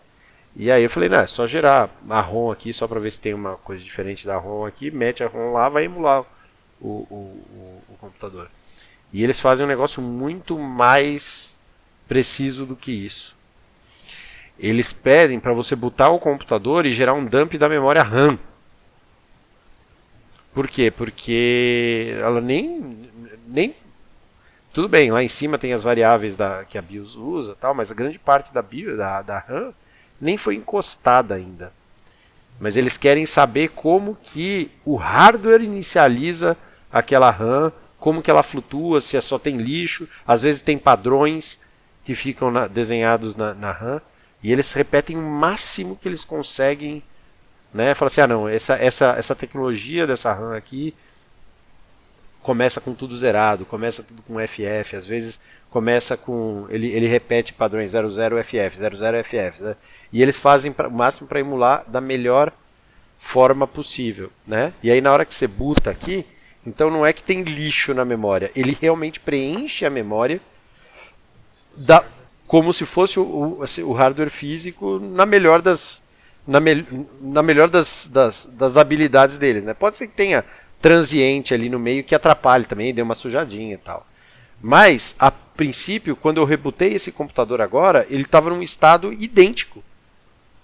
E aí eu falei, não, é só gerar a ROM aqui, só para ver se tem uma coisa diferente da ROM aqui. Mete a ROM lá, vai emular o computador. E eles fazem um negócio muito mais preciso do que isso. Eles pedem para você botar o computador e gerar um dump da memória RAM. Por quê? Porque ela nem... Tudo bem, lá em cima tem as variáveis que a BIOS usa, tal, mas a grande parte da BIOS, da RAM nem foi encostada ainda. Mas eles querem saber como que o hardware inicializa aquela RAM, como que ela flutua, se só tem lixo, às vezes tem padrões que ficam desenhados na RAM, e eles repetem o máximo que eles conseguem. Né? Fala assim, não, essa tecnologia dessa RAM aqui começa com tudo zerado, começa tudo com FF, às vezes começa com... Ele repete padrões 00FF, 00FF, né? E eles fazem o máximo para emular da melhor forma possível, né? E aí na hora que você boota aqui, então não é que tem lixo na memória, ele realmente preenche a memória como se fosse o hardware físico na melhor das habilidades deles, né? Pode ser que tenha transiente ali no meio que atrapalhe também, dê uma sujadinha e tal. Mas, a princípio, quando eu rebutei esse computador agora, ele estava num estado idêntico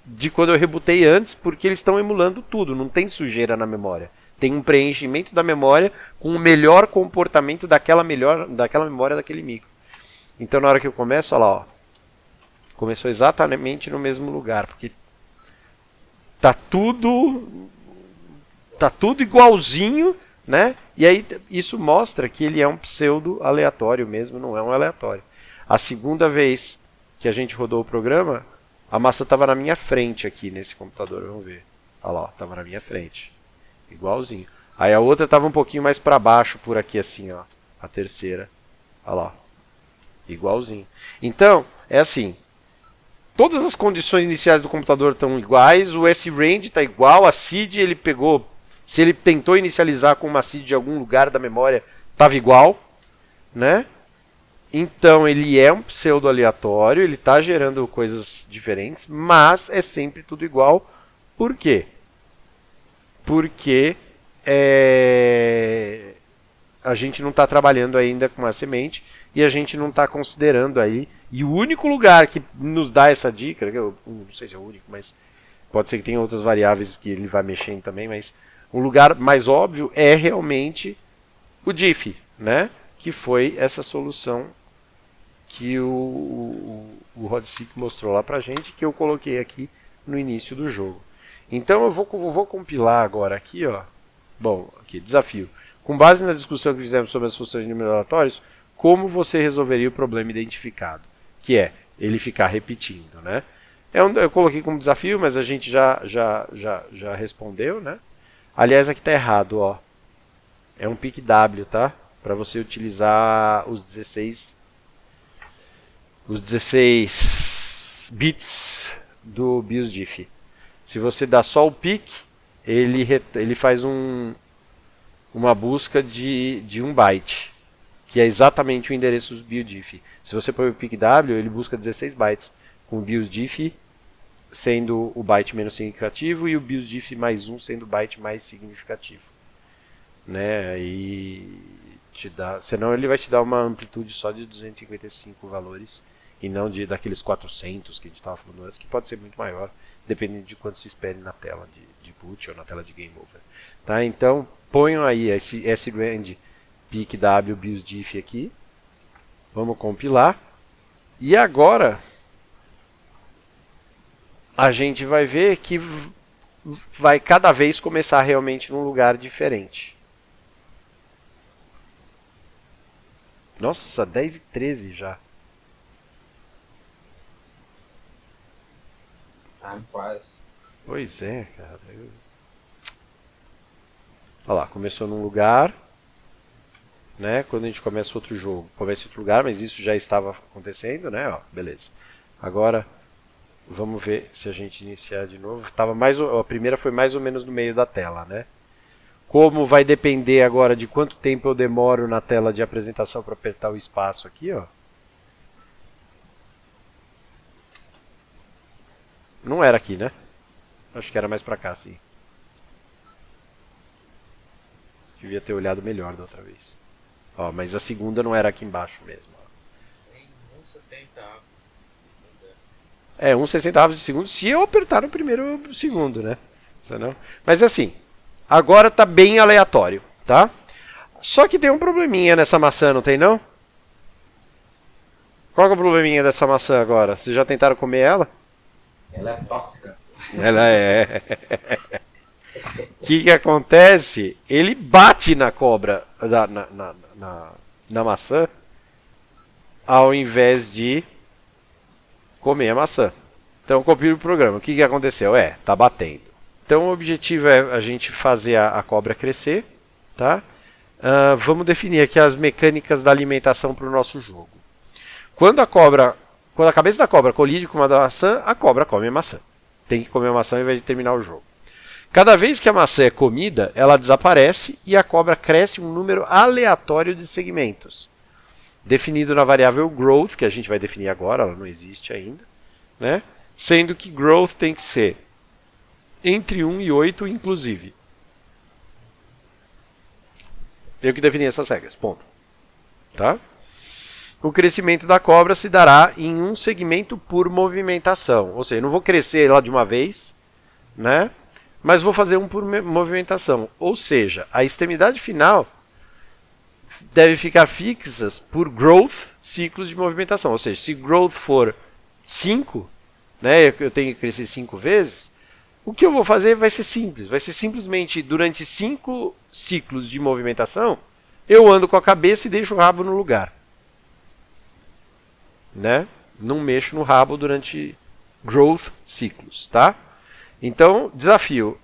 de quando eu rebutei antes, porque eles estão emulando tudo, não tem sujeira na memória. Tem um preenchimento da memória com o melhor comportamento daquela memória daquele micro. Então, na hora que eu começo, olha lá, ó, começou exatamente no mesmo lugar, porque tá tudo igualzinho, né? E aí isso mostra que ele é um pseudo aleatório mesmo, não é um aleatório. A segunda vez que a gente rodou o programa, a maçã estava na minha frente aqui nesse computador, vamos ver. Olha lá, estava na minha frente, igualzinho. Aí a outra estava um pouquinho mais para baixo por aqui assim, ó, a terceira. Olha lá, igualzinho. Então, é assim. Todas as condições iniciais do computador estão iguais, o SRAND está igual, a SID ele pegou, se ele tentou inicializar com uma SID de algum lugar da memória, estava igual, né? Então ele é um pseudo aleatório, ele está gerando coisas diferentes, mas é sempre tudo igual. Por quê? Porque a gente não está trabalhando ainda com a semente e a gente não está considerando aí. E o único lugar que nos dá essa dica, eu não sei se é o único, mas pode ser que tenha outras variáveis que ele vai mexendo também, mas o lugar mais óbvio é realmente o diff, né? Que foi essa solução que o RodSeek mostrou lá pra gente, que eu coloquei aqui no início do jogo. Então eu vou compilar agora aqui, ó. Bom, aqui, desafio. Com base na discussão que fizemos sobre as funções de números aleatórios, como você resolveria o problema identificado? Que é ele ficar repetindo, né? Eu coloquei como desafio, mas a gente já respondeu, né? Aliás, aqui está errado, ó. É um PIC-W, tá? Para você utilizar os 16 bits do BIOS-DIF. Se você dá só o PIC, ele faz uma busca de 1 byte, que é exatamente o endereço do BIOS-DIF. Se você põe o PIC-W, ele busca 16 bytes, com o BIOS-DIF sendo o byte menos significativo e o BIOS-DIF mais 1 sendo o byte mais significativo. Né? E senão ele vai te dar uma amplitude só de 255 valores e não daqueles 400 que a gente estava falando antes, que pode ser muito maior, dependendo de quanto se espere na tela de boot ou na tela de game over. Tá? Então, ponham aí esse SRAND PIC-W BIOS-DIF aqui. Vamos compilar. E agora a gente vai ver que vai cada vez começar realmente num lugar diferente. Nossa, 10h13 já.
Time flies.
Pois é, cara. Olha lá, começou num lugar, né? Quando a gente começa outro jogo, começa em outro lugar, mas isso já estava acontecendo, né? Ó, beleza. Agora, vamos ver se a gente iniciar de novo. A primeira foi mais ou menos no meio da tela, né? Como vai depender agora de quanto tempo eu demoro na tela de apresentação para apertar o espaço aqui, ó. Não era aqui, né? Acho que era mais pra cá, sim. Devia ter olhado melhor da outra vez. Ó, mas a segunda não era aqui embaixo mesmo. Ó.
Tem 1/60
1/60 de segundo se eu apertar no primeiro segundo, né? Senão... Mas assim, agora tá bem aleatório, tá? Só que tem um probleminha nessa maçã, não tem não? Qual que é o probleminha dessa maçã agora? Vocês já tentaram comer ela?
Ela é tóxica.
Ela é. O que acontece? Ele bate na cobra, na maçã, ao invés de comer a maçã. Então, copio o programa. O que aconteceu? Tá batendo. Então, o objetivo é a gente fazer a cobra crescer, tá? Vamos definir aqui as mecânicas da alimentação para o nosso jogo. Quando a cabeça da cobra colide com uma maçã, a cobra come a maçã. Tem que comer a maçã ao invés de terminar o jogo. Cada vez que a maçã é comida, ela desaparece e a cobra cresce um número aleatório de segmentos, definido na variável growth, que a gente vai definir agora, ela não existe ainda, né? Sendo que growth tem que ser entre 1 e 8, inclusive. Eu que defini essas regras, ponto. Tá? O crescimento da cobra se dará em um segmento por movimentação. Ou seja, eu não vou crescer ela de uma vez, né? Mas vou fazer um por movimentação. Ou seja, a extremidade final deve ficar fixas por growth ciclos de movimentação. Ou seja, se growth for 5, né, eu tenho que crescer 5 vezes, o que eu vou fazer vai ser simples. Vai ser simplesmente durante 5 ciclos de movimentação, eu ando com a cabeça e deixo o rabo no lugar. Né? Não mexo no rabo durante growth ciclos, tá? Então, desafio.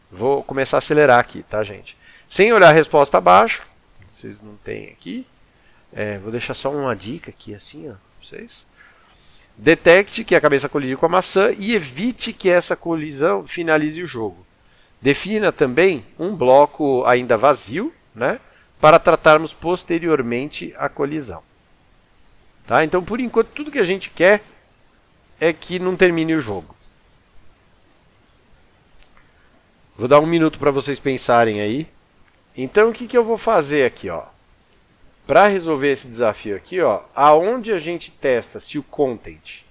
Vou começar a acelerar aqui, tá, gente? Sem olhar a resposta abaixo, vocês não têm aqui. Vou deixar só uma dica aqui, assim, ó, pra vocês. Detecte que a cabeça colide com a maçã e evite que essa colisão finalize o jogo. Defina também um bloco ainda vazio, né, para tratarmos posteriormente a colisão. Tá? Então, por enquanto, tudo que a gente quer é que não termine o jogo. Vou dar um minuto para vocês pensarem aí. Então, o que eu vou fazer aqui, ó? Para resolver esse desafio aqui, ó, aonde a gente testa se o content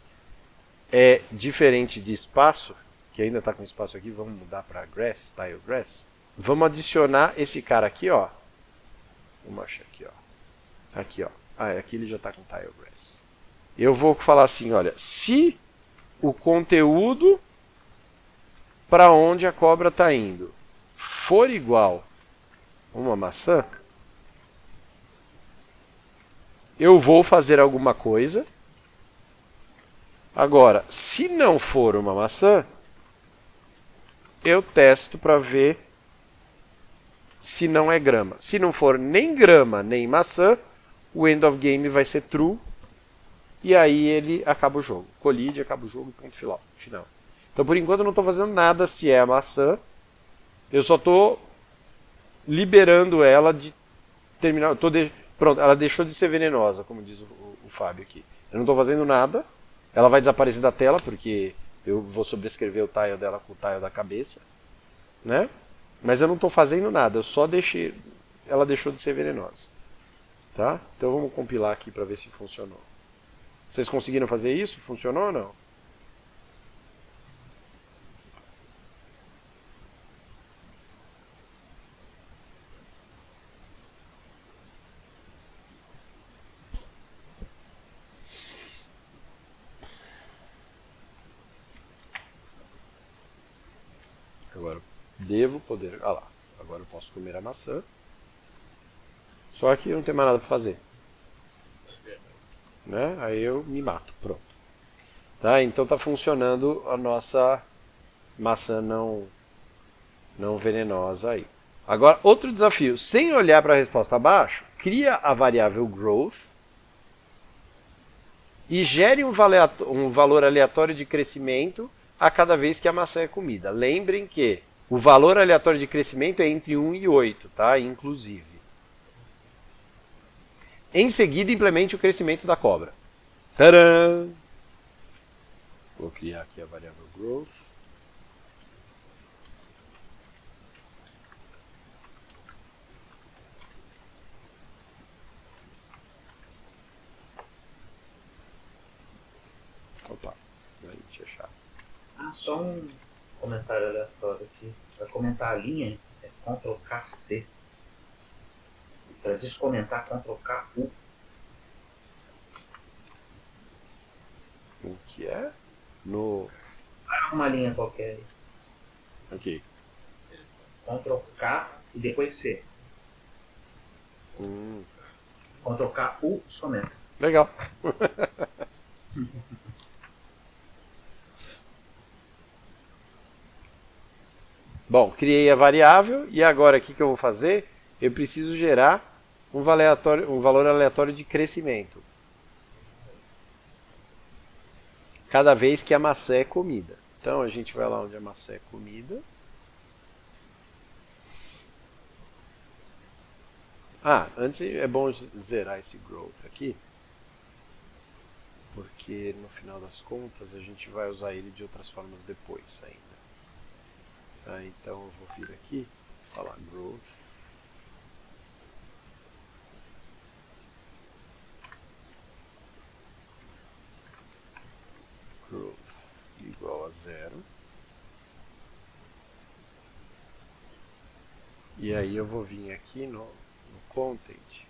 é diferente de espaço, que ainda está com espaço aqui, vamos mudar para grass, tile grass. Vamos adicionar esse cara aqui, ó. Vamos achar aqui, ó. Aqui, ó. Aqui ele já está com tile grass. Eu vou falar assim, olha, se o conteúdo para onde a cobra está indo for igual a uma maçã, eu vou fazer alguma coisa. Agora, se não for uma maçã, eu testo para ver se não é grama. Se não for nem grama nem maçã, o end of game vai ser true. E aí ele acaba o jogo. Colide, acaba o jogo, ponto final. Então, por enquanto, eu não estou fazendo nada se é a maçã. Eu só estou liberando ela de terminar. Pronto, ela deixou de ser venenosa, como diz o Fábio aqui. Eu não estou fazendo nada. Ela vai desaparecer da tela, porque eu vou sobrescrever o tile dela com o tile da cabeça. Né? Mas eu não estou fazendo nada. Eu só deixei. Ela deixou de ser venenosa. Tá? Então vamos compilar aqui para ver se funcionou. Vocês conseguiram fazer isso? Funcionou ou não? Agora devo poder... Ah lá, agora eu posso comer a maçã. Só que não tem mais nada para fazer. Né? Aí eu me mato, pronto. Tá? Então está funcionando a nossa maçã não venenosa aí. Agora, outro desafio. Sem olhar para a resposta abaixo, cria a variável growth e gere um valor aleatório de crescimento a cada vez que a maçã é comida. Lembrem que o valor aleatório de crescimento é entre 1 e 8, tá? Inclusive. Em seguida, implemente o crescimento da cobra. Tcharam! Vou criar aqui a variável growth. Opa, vai te achar.
Só um comentário aleatório aqui. Para comentar a linha, é Ctrl+K+C. Para descomentar, Ctrl+K+U.
O que é? No...
Uma linha qualquer aí.
Aqui.
Ctrl+K e depois C. Ctrl+K+U, descomenta.
Legal. Bom, criei a variável e agora o que eu vou fazer? Eu preciso gerar um valor aleatório de crescimento. Cada vez que a maçã é comida. Então a gente vai lá onde a maçã é comida. Antes é bom zerar esse growth aqui, porque no final das contas a gente vai usar ele de outras formas depois ainda. Tá, então eu vou vir aqui e falar growth. Growth igual a 0. E aí eu vou vir aqui no content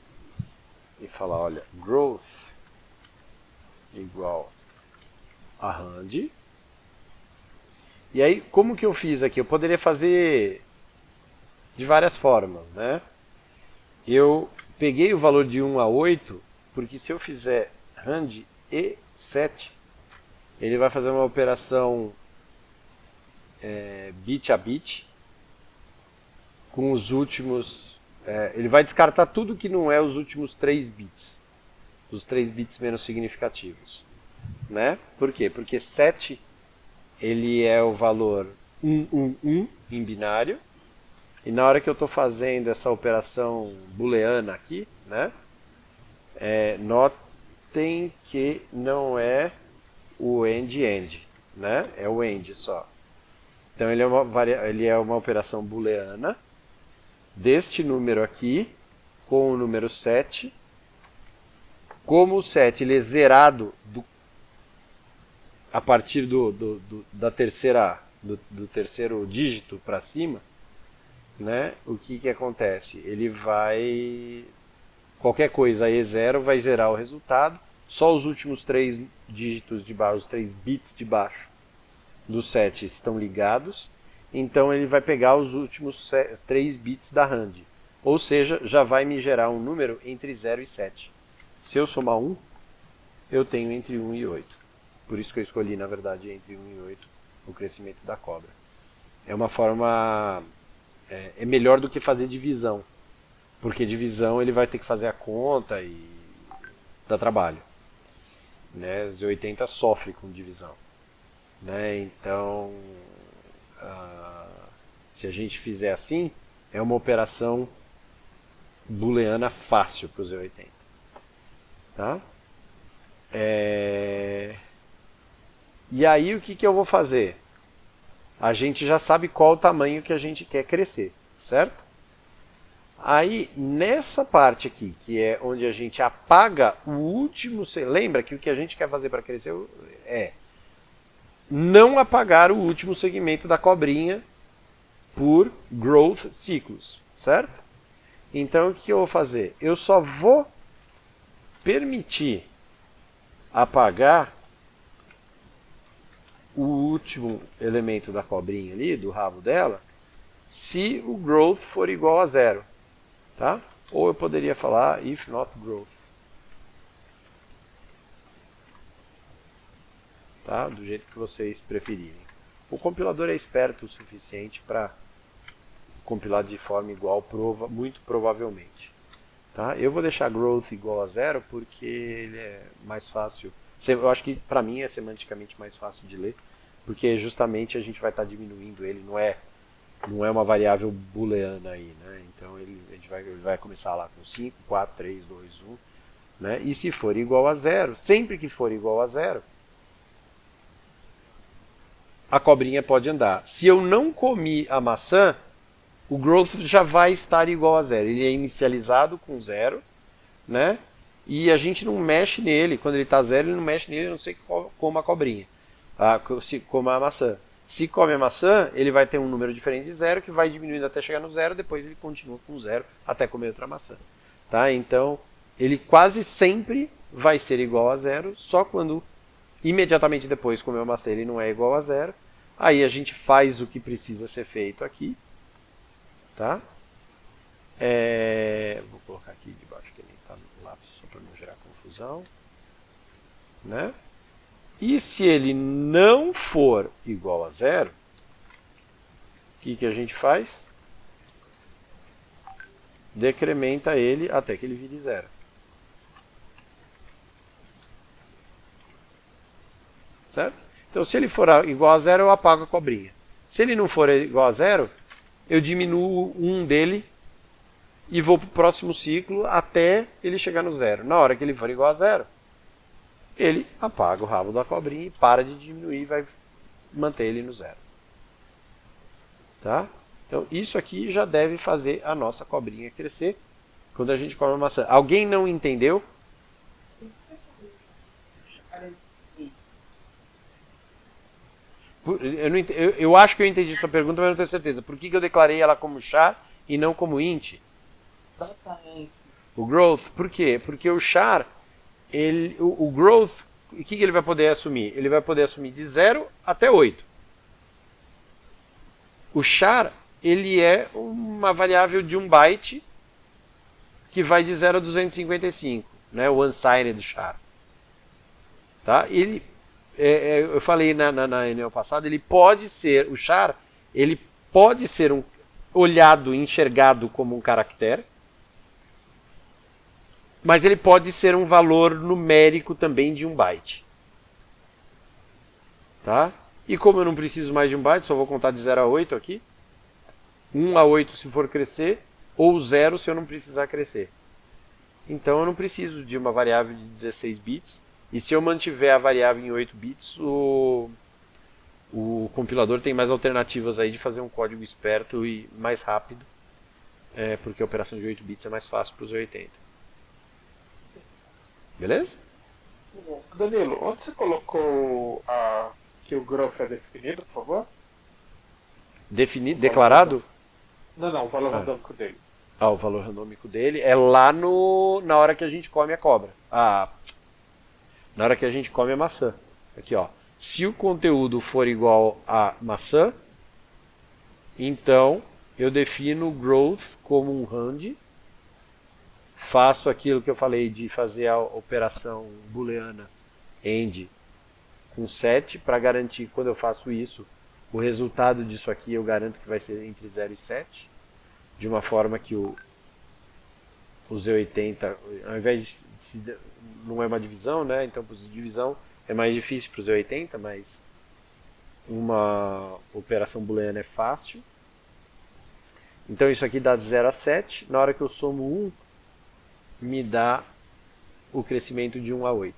e falar, olha, growth igual a rand. E aí, como que eu fiz aqui? Eu poderia fazer de várias formas, né? Eu peguei o valor de 1 a 8, porque se eu fizer rand e 7, ele vai fazer uma operação bit a bit, com os últimos... ele vai descartar tudo que não é os últimos 3 bits. Os 3 bits menos significativos. Né? Por quê? Porque 7 ele é o valor 111 em binário. E na hora que eu estou fazendo essa operação booleana aqui, né? Notem que não é o end-end. Né? É o end só. Então ele é uma operação booleana deste número aqui com o número 7. Como o 7 ele é zerado a partir do terceiro dígito para cima, né? O que acontece? Ele vai... Qualquer coisa E0 vai zerar o resultado. Só os últimos 3 dígitos de baixo, os 3 bits de baixo do 7 estão ligados. Então ele vai pegar os últimos 3 bits da rand. Ou seja, já vai me gerar um número entre 0 e 7. Se eu somar 1, eu tenho entre 1 e 8. Por isso que eu escolhi, na verdade, entre 1 e 8 o crescimento da cobra. É uma forma... É melhor do que fazer divisão. Porque divisão ele vai ter que fazer a conta e dá trabalho. Né? Z80 sofre com divisão. Né? Então... se a gente fizer assim, é uma operação booleana fácil para o Z80. Tá? E aí o que eu vou fazer? A gente já sabe qual o tamanho que a gente quer crescer, certo? Aí nessa parte aqui, que é onde a gente apaga o último... Lembra que o que a gente quer fazer para crescer é não apagar o último segmento da cobrinha por growth ciclos, certo? Então o que eu vou fazer? Eu só vou permitir apagar o último elemento da cobrinha ali, do rabo dela, se o growth for igual a 0. Tá? Ou eu poderia falar if not growth. Tá? Do jeito que vocês preferirem. O compilador é esperto o suficiente para compilar de forma igual, muito provavelmente. Tá? Eu vou deixar growth igual a 0 porque ele é mais fácil. Eu acho que para mim é semanticamente mais fácil de ler, porque justamente a gente vai estar diminuindo ele, não é uma variável booleana aí, né? Então ele vai começar lá com 5, 4, 3, 2, 1, né? E se for igual a 0, sempre que for igual a 0, a cobrinha pode andar. Se eu não comi a maçã, o growth já vai estar igual a 0. Ele é inicializado com 0, né? E a gente não mexe nele, quando ele está 0, ele não mexe nele, a não ser que coma a cobrinha, se coma a maçã. Se come a maçã, ele vai ter um número diferente de 0, que vai diminuindo até chegar no 0, depois ele continua com 0 até comer outra maçã. Tá? Então, ele quase sempre vai ser igual a 0, só quando imediatamente depois comer a maçã ele não é igual a 0. Aí a gente faz o que precisa ser feito aqui. Tá? Vou colocar aqui debaixo que ele está no lápis só para não gerar confusão. Né? E se ele não for igual a 0, o que a gente faz? Decrementa ele até que ele vire 0. Certo? Então se ele for igual a 0, eu apago a cobrinha. Se ele não for igual a 0, eu diminuo 1 dele e vou para o próximo ciclo até ele chegar no zero. Na hora que ele for igual a zero, ele apaga o rabo da cobrinha e para de diminuir e vai manter ele no zero. Tá? Então isso aqui já deve fazer a nossa cobrinha crescer quando a gente come a maçã. Alguém não entendeu? Eu acho que eu entendi sua pergunta, mas não tenho certeza. Por que eu declarei ela como char e não como int?
Exatamente.
O growth, por quê? Porque o char, o growth, o que ele vai poder assumir? Ele vai poder assumir de 0 até 8. O char, ele é uma variável de 1 byte que vai de 0 a 255, né? O unsigned char. Tá? Eu falei na reunião passada, ele pode ser, o char, ele pode ser olhado, enxergado como um caractere, mas ele pode ser um valor numérico também de 1 byte. Tá? E como eu não preciso mais de 1 byte, só vou contar de 0 a 8 aqui. 1 a 8 se for crescer, ou 0 se eu não precisar crescer. Então eu não preciso de uma variável de 16 bits. E se eu mantiver a variável em 8 bits, o compilador tem mais alternativas aí de fazer um código esperto e mais rápido. Porque a operação de 8 bits é mais fácil para os 80. Beleza?
Danilo, onde você colocou que o growth é definido, por favor?
Declarado?
Não, o valor randômico dele.
O valor randômico dele é lá na hora que a gente come a cobra. Na hora que a gente come a maçã. Aqui, ó. Se o conteúdo for igual a maçã, então eu defino o growth como um rand. Faço aquilo que eu falei de fazer a operação booleana end com 7 para garantir que quando eu faço isso, o resultado disso aqui eu garanto que vai ser entre 0 e 7, de uma forma que o Z80, ao invés de não é uma divisão, né? Então para divisão é mais difícil para o Z80, mas uma operação booleana é fácil. Então isso aqui dá de 0 a 7, na hora que eu somo 1, me dá o crescimento de 1 a 8.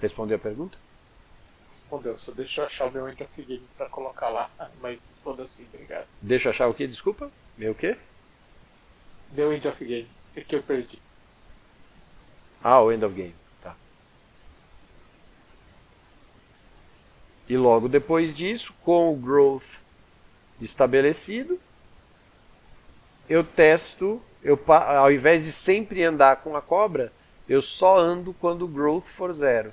Respondeu a pergunta?
Respondeu, só deixa eu achar o meu interfigure para colocar lá, mas respondeu sim, obrigado.
Deixa eu achar o quê? Desculpa? Meu o quê?
Meu end of game, é que eu perdi.
O end of game, tá. E logo depois disso, com o growth estabelecido, eu testo, ao invés de sempre andar com a cobra, eu só ando quando o growth for 0.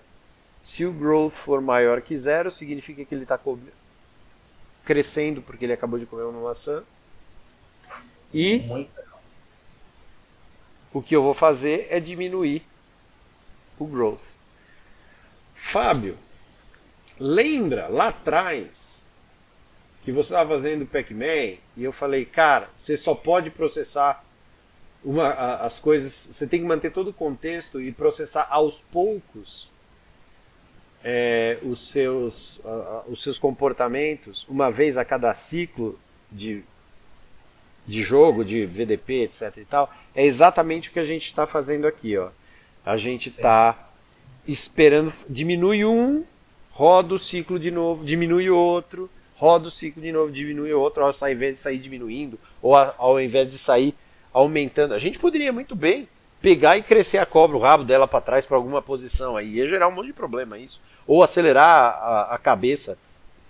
Se o growth for maior que 0, significa que ele está crescendo porque ele acabou de comer uma maçã. E o que eu vou fazer é diminuir o growth. Fábio, lembra lá atrás que você estava fazendo Pac-Man e eu falei, cara, você só pode processar as coisas, você tem que manter todo o contexto e processar aos poucos os seus comportamentos uma vez a cada ciclo de jogo, de VDP, etc. e tal. É exatamente o que a gente está fazendo aqui. Ó. A gente está esperando, diminui um, roda o ciclo de novo, diminui outro, roda o ciclo de novo, diminui outro, ao invés de sair diminuindo, ou ao invés de sair aumentando. A gente poderia muito bem pegar e crescer a cobra, o rabo dela para trás para alguma posição, aí ia gerar um monte de problema isso. Ou acelerar a cabeça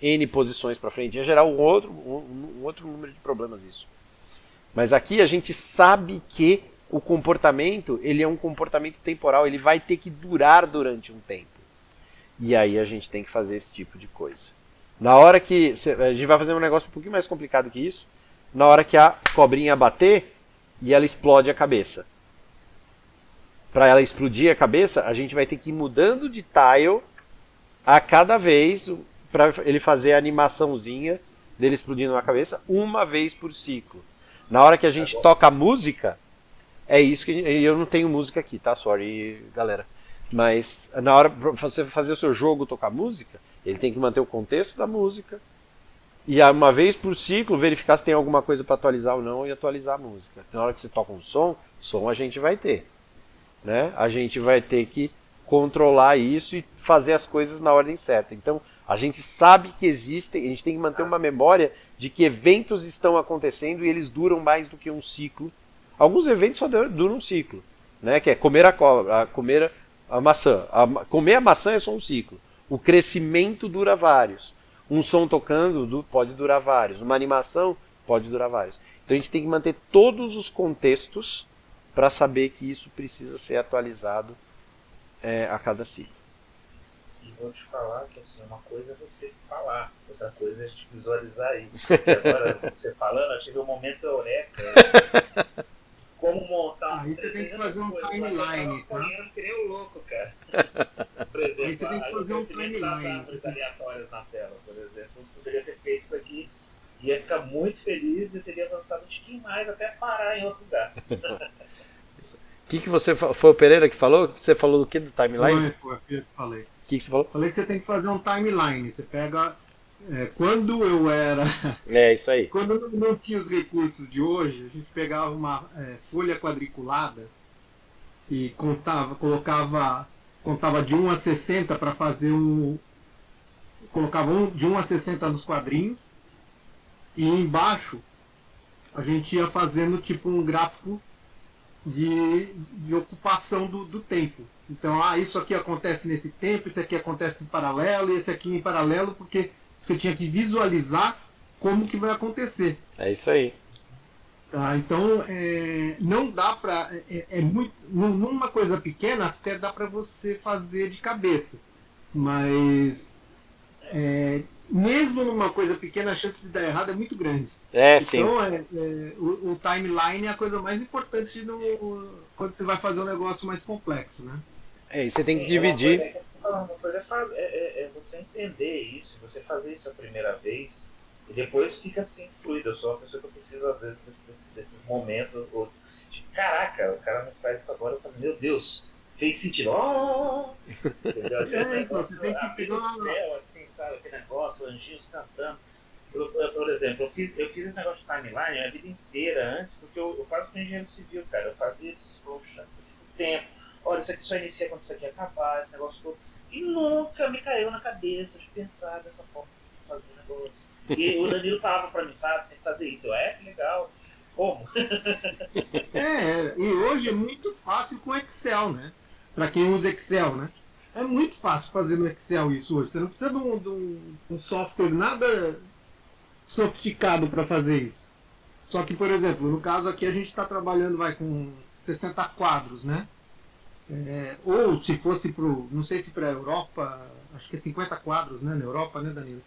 N posições para frente, ia gerar um outro número de problemas isso. Mas aqui a gente sabe que o comportamento, ele é um comportamento temporal, ele vai ter que durar durante um tempo. E aí a gente tem que fazer esse tipo de coisa. Na hora que... A gente vai fazer um negócio um pouquinho mais complicado que isso. Na hora que a cobrinha bater e ela explode a cabeça. Para ela explodir a cabeça, a gente vai ter que ir mudando de tile a cada vez para ele fazer a animaçãozinha dele explodindo a cabeça uma vez por ciclo. Na hora que a gente toca a música, é isso que... Eu não tenho música aqui, tá? Sorry, galera. Mas na hora para você fazer o seu jogo tocar música, ele tem que manter o contexto da música, e uma vez por ciclo verificar se tem alguma coisa para atualizar ou não e atualizar a música. Na hora que você toca um som a gente vai ter, né? A gente vai ter que controlar isso e fazer as coisas na ordem certa. Então, a gente sabe que existem, a gente tem que manter uma memória de que eventos estão acontecendo e eles duram mais do que um ciclo. Alguns eventos só duram um ciclo, né? Que é comer a cobra, comer a maçã. Comer a maçã é só um ciclo. O crescimento dura vários. Um som tocando pode durar vários. Uma animação pode durar vários. Então a gente tem que manter todos os contextos para saber que isso precisa ser atualizado a cada ciclo.
E vou te falar que assim, uma coisa é você falar, outra coisa é a gente visualizar isso. Porque agora, você falando, eu tive um momento eureka. Como montar
Aí você tem que fazer um timeline, tá?
Eu criei um louco, cara. Por exemplo,
Aí você tem que fazer um timeline.
árvores aleatórias na tela, por exemplo. Eu poderia ter feito isso aqui, ia ficar muito feliz e teria avançado um tiquinho mais até parar em outro lugar.
Que você foi o Pereira que falou? Você falou do que do timeline?
Foi eu que falei.
O que você falou?
Falei que você tem que fazer um timeline. Você pega. Quando eu era.
É isso aí.
Quando eu não tinha os recursos de hoje, a gente pegava uma folha quadriculada e contava de 1 a 60 para fazer colocava de 1 a 60 nos quadrinhos e embaixo a gente ia fazendo tipo um gráfico de ocupação do tempo. Então, isso aqui acontece nesse tempo, isso aqui acontece em paralelo e esse aqui em paralelo, porque você tinha que visualizar como que vai acontecer.
É isso aí.
Tá? Então, não dá para... numa coisa pequena até dá para você fazer de cabeça. Mas, mesmo numa coisa pequena, a chance de dar errado é muito grande.
Sim.
Então, o timeline é a coisa mais importante quando você vai fazer um negócio mais complexo, né?
E você tem que dividir.
Uma coisa é você entender isso, você fazer isso a primeira vez e depois fica assim fluido. Eu sou uma pessoa que eu preciso às vezes desses momentos, tipo, caraca, o cara me faz isso agora, eu falo, meu Deus, fez sentido. Entendeu?
Você tem que pegar
céu, assim, sabe, aquele negócio, anjinhos cantando. Por exemplo, eu fiz esse negócio de timeline a vida inteira antes, porque eu quase fui engenheiro civil, cara. Eu fazia esses flowcharts do tempo. Olha, isso aqui só inicia quando isso aqui acabar, esse negócio todo. E nunca me caiu na cabeça de pensar dessa forma de fazer o negócio. E o Danilo falava pra mim, Fábio, você tem que fazer isso. Que legal. Como?
E hoje é muito fácil com Excel, né? Pra quem usa Excel, né? É muito fácil fazer no Excel isso hoje. Você não precisa de um software nada sofisticado para fazer isso. Só que, por exemplo, no caso aqui a gente está trabalhando com 60 quadros, né? Ou se fosse não sei se para a Europa, acho que é 50 quadros, né? Na Europa, né, Danilo?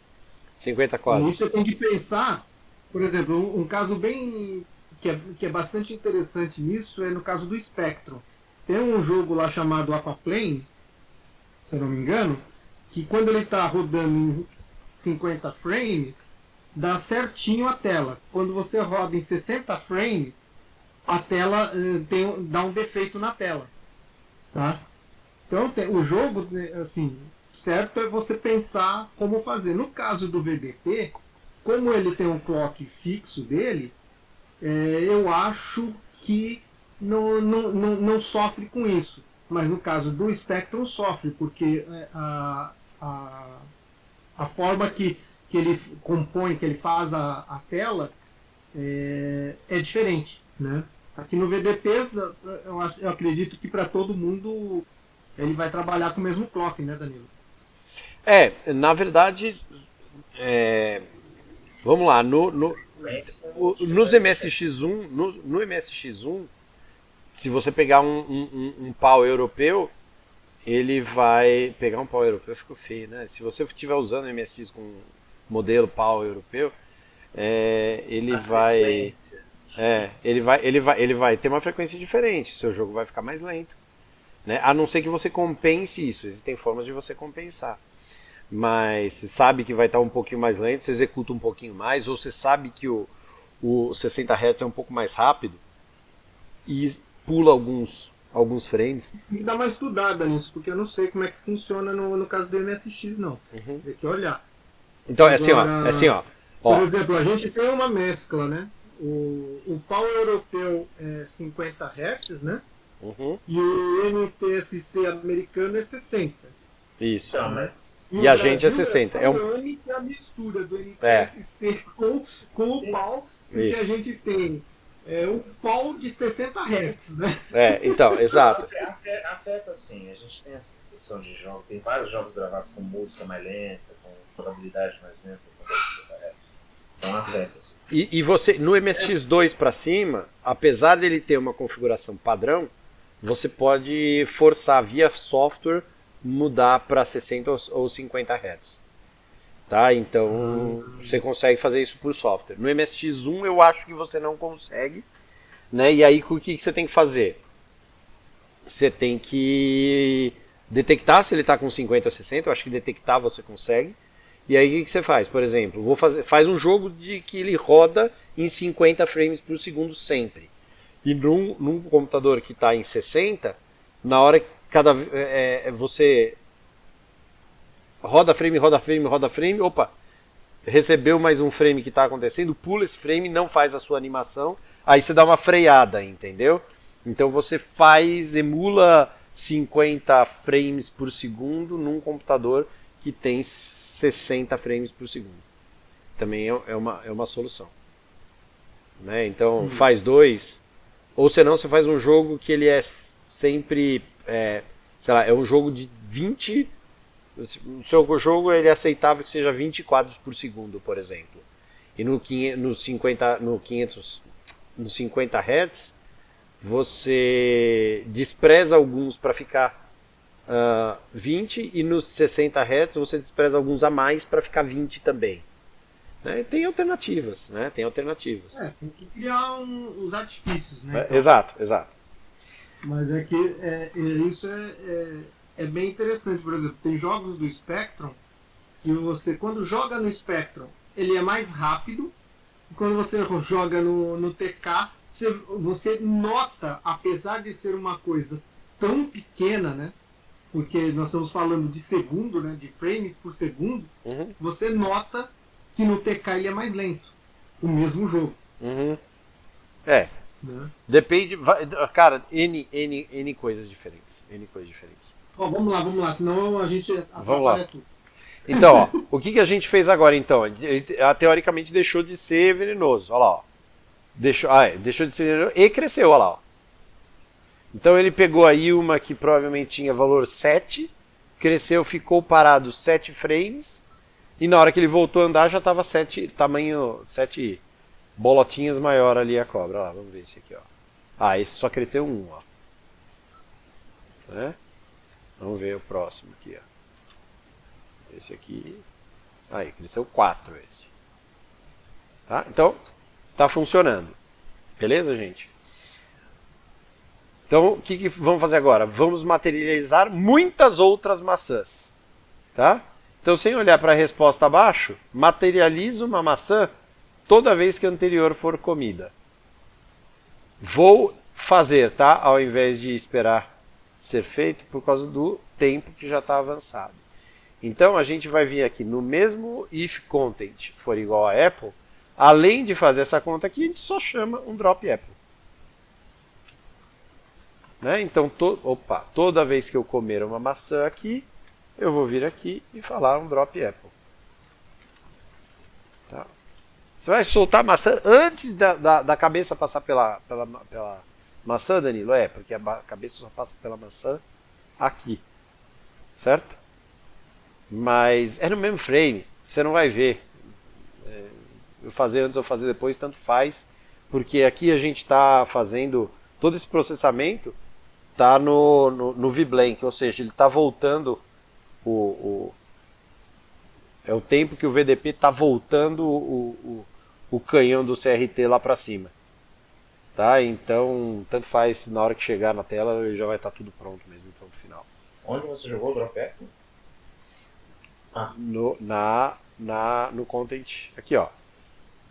50
E
quadros.
você tem que pensar, por exemplo, um caso bem que é bastante interessante nisso é no caso do Spectrum. Tem um jogo lá chamado Aquaplane, se eu não me engano, que quando ele está rodando em 50 frames, dá certinho a tela. Quando você roda em 60 frames, a tela dá um defeito na tela. Tá? Então o jogo, assim, certo é você pensar como fazer. No caso do VDP, como ele tem um clock fixo dele, eu acho que não sofre com isso. Mas no caso do Spectrum sofre, porque a forma que ele compõe, que ele faz a tela é diferente, né? Aqui no VDP eu acredito que para todo mundo ele vai trabalhar com o mesmo clock, né, Danilo?
Na verdade, vamos lá, nos MSX1, no MSX1, se você pegar um pau europeu, ele vai pegar um pau europeu, ficou feio, né? Se você estiver usando o MSX com modelo pau europeu, ele vai ter uma frequência diferente, seu jogo vai ficar mais lento, né? A não ser que você compense isso, existem formas de você compensar. Mas você sabe que vai estar um pouquinho mais lento, você executa um pouquinho mais, ou você sabe que o 60 Hz é um pouco mais rápido e pula alguns frames.
Tem que dar uma estudada nisso, porque eu não sei como é que funciona no caso do MSX, não.
Uhum.
Tem que olhar.
Então,
Agora...
é assim, ó. Ó,
Por exemplo, a gente tem uma mescla, né? O pau europeu é 50 Hz, né?
uhum,
E o NTSC americano é 60.
isso.
Então, mas
E a gente é 60.
É a mistura do
É.
NTSC com o pau, porque
Isso.
a gente tem um pau de 60 Hz, né?
Então, exato.
afeta assim, a gente tem essa discussão de jogo, tem vários jogos gravados com música mais lenta, com jogabilidade mais lenta, com 60 Hz. Então afeta assim.
E você, no MSX2 para cima, apesar dele ter uma configuração padrão, você pode forçar via software mudar para 60 ou 50 Hz. Tá? Então você consegue fazer isso por software. No MSX1 eu acho que você não consegue, né? E aí o que você tem que fazer? Você tem que detectar se ele está com 50 ou 60. Eu acho que detectar você consegue. E aí o que você faz? Por exemplo, faz um jogo de que ele roda em 50 frames por segundo sempre. E num computador que está em 60, na hora que você roda frame, opa, recebeu mais um frame que está acontecendo, pula esse frame, não faz a sua animação, aí você dá uma freada, entendeu? Então você emula 50 frames por segundo num computador que tem 60 frames por segundo. Também é uma solução. Né? Então faz 2, ou senão você faz um jogo que ele é sempre, sei lá, é um jogo de 20. O seu jogo ele é aceitável que seja 20 quadros por segundo, por exemplo. E no 50 Hz, você despreza alguns para ficar 20, e nos 60 Hz você despreza alguns a mais para ficar 20 também. Né? Tem alternativas, né? Tem alternativas.
Tem que criar os artifícios, né?
Exato.
Mas é que isso é bem interessante. Por exemplo, tem jogos do Spectrum que você, quando joga no Spectrum, ele é mais rápido. E quando você joga no TK, você nota, apesar de ser uma coisa tão pequena, né? Porque nós estamos falando de segundo, né? De frames por segundo.
Uhum.
Você nota que no TK ele é mais lento. O mesmo jogo.
Uhum.
Né?
Depende. Cara, N coisas diferentes.
Ó, vamos lá, senão a gente atrapalha tudo.
Então, ó, o que a gente fez agora então? Ele teoricamente deixou de ser venenoso. Olha lá, ó. Deixou de ser venenoso e cresceu, olha lá. Ó. Então ele pegou aí uma que provavelmente tinha valor 7, cresceu, ficou parado 7 frames, e na hora que ele voltou a andar já estava 7 bolotinhas maior ali a cobra. Olha lá, vamos ver esse aqui, ó. Esse só cresceu 1, ó. Né? Vamos ver o próximo aqui, ó. Esse aqui. Aí, cresceu 4 esse. Tá? Então, tá funcionando. Beleza, gente? Então, o que vamos fazer agora? Vamos materializar muitas outras maçãs. Tá? Então, sem olhar para a resposta abaixo, materializa uma maçã toda vez que a anterior for comida. Vou fazer, tá? Ao invés de esperar ser feito, por causa do tempo que já está avançado. Então, a gente vai vir aqui no mesmo if content for igual a Apple, além de fazer essa conta aqui, a gente só chama um drop Apple. Né? Então, toda vez que eu comer uma maçã aqui, eu vou vir aqui e falar um drop Apple. Tá? Você vai soltar a maçã antes da cabeça passar pela maçã, Danilo? Porque a cabeça só passa pela maçã aqui. Certo? Mas é no mesmo frame. Você não vai ver. Eu fazer antes ou fazer depois, tanto faz. Porque aqui a gente está fazendo todo esse processamento está no VBlank, ou seja, ele está voltando é o tempo que o VDP está voltando o canhão do CRT lá para cima. Tá? Então, tanto faz, na hora que chegar na tela já vai estar tudo pronto mesmo, então, no final.
Onde você jogou o Drop Apple?
No content, aqui ó.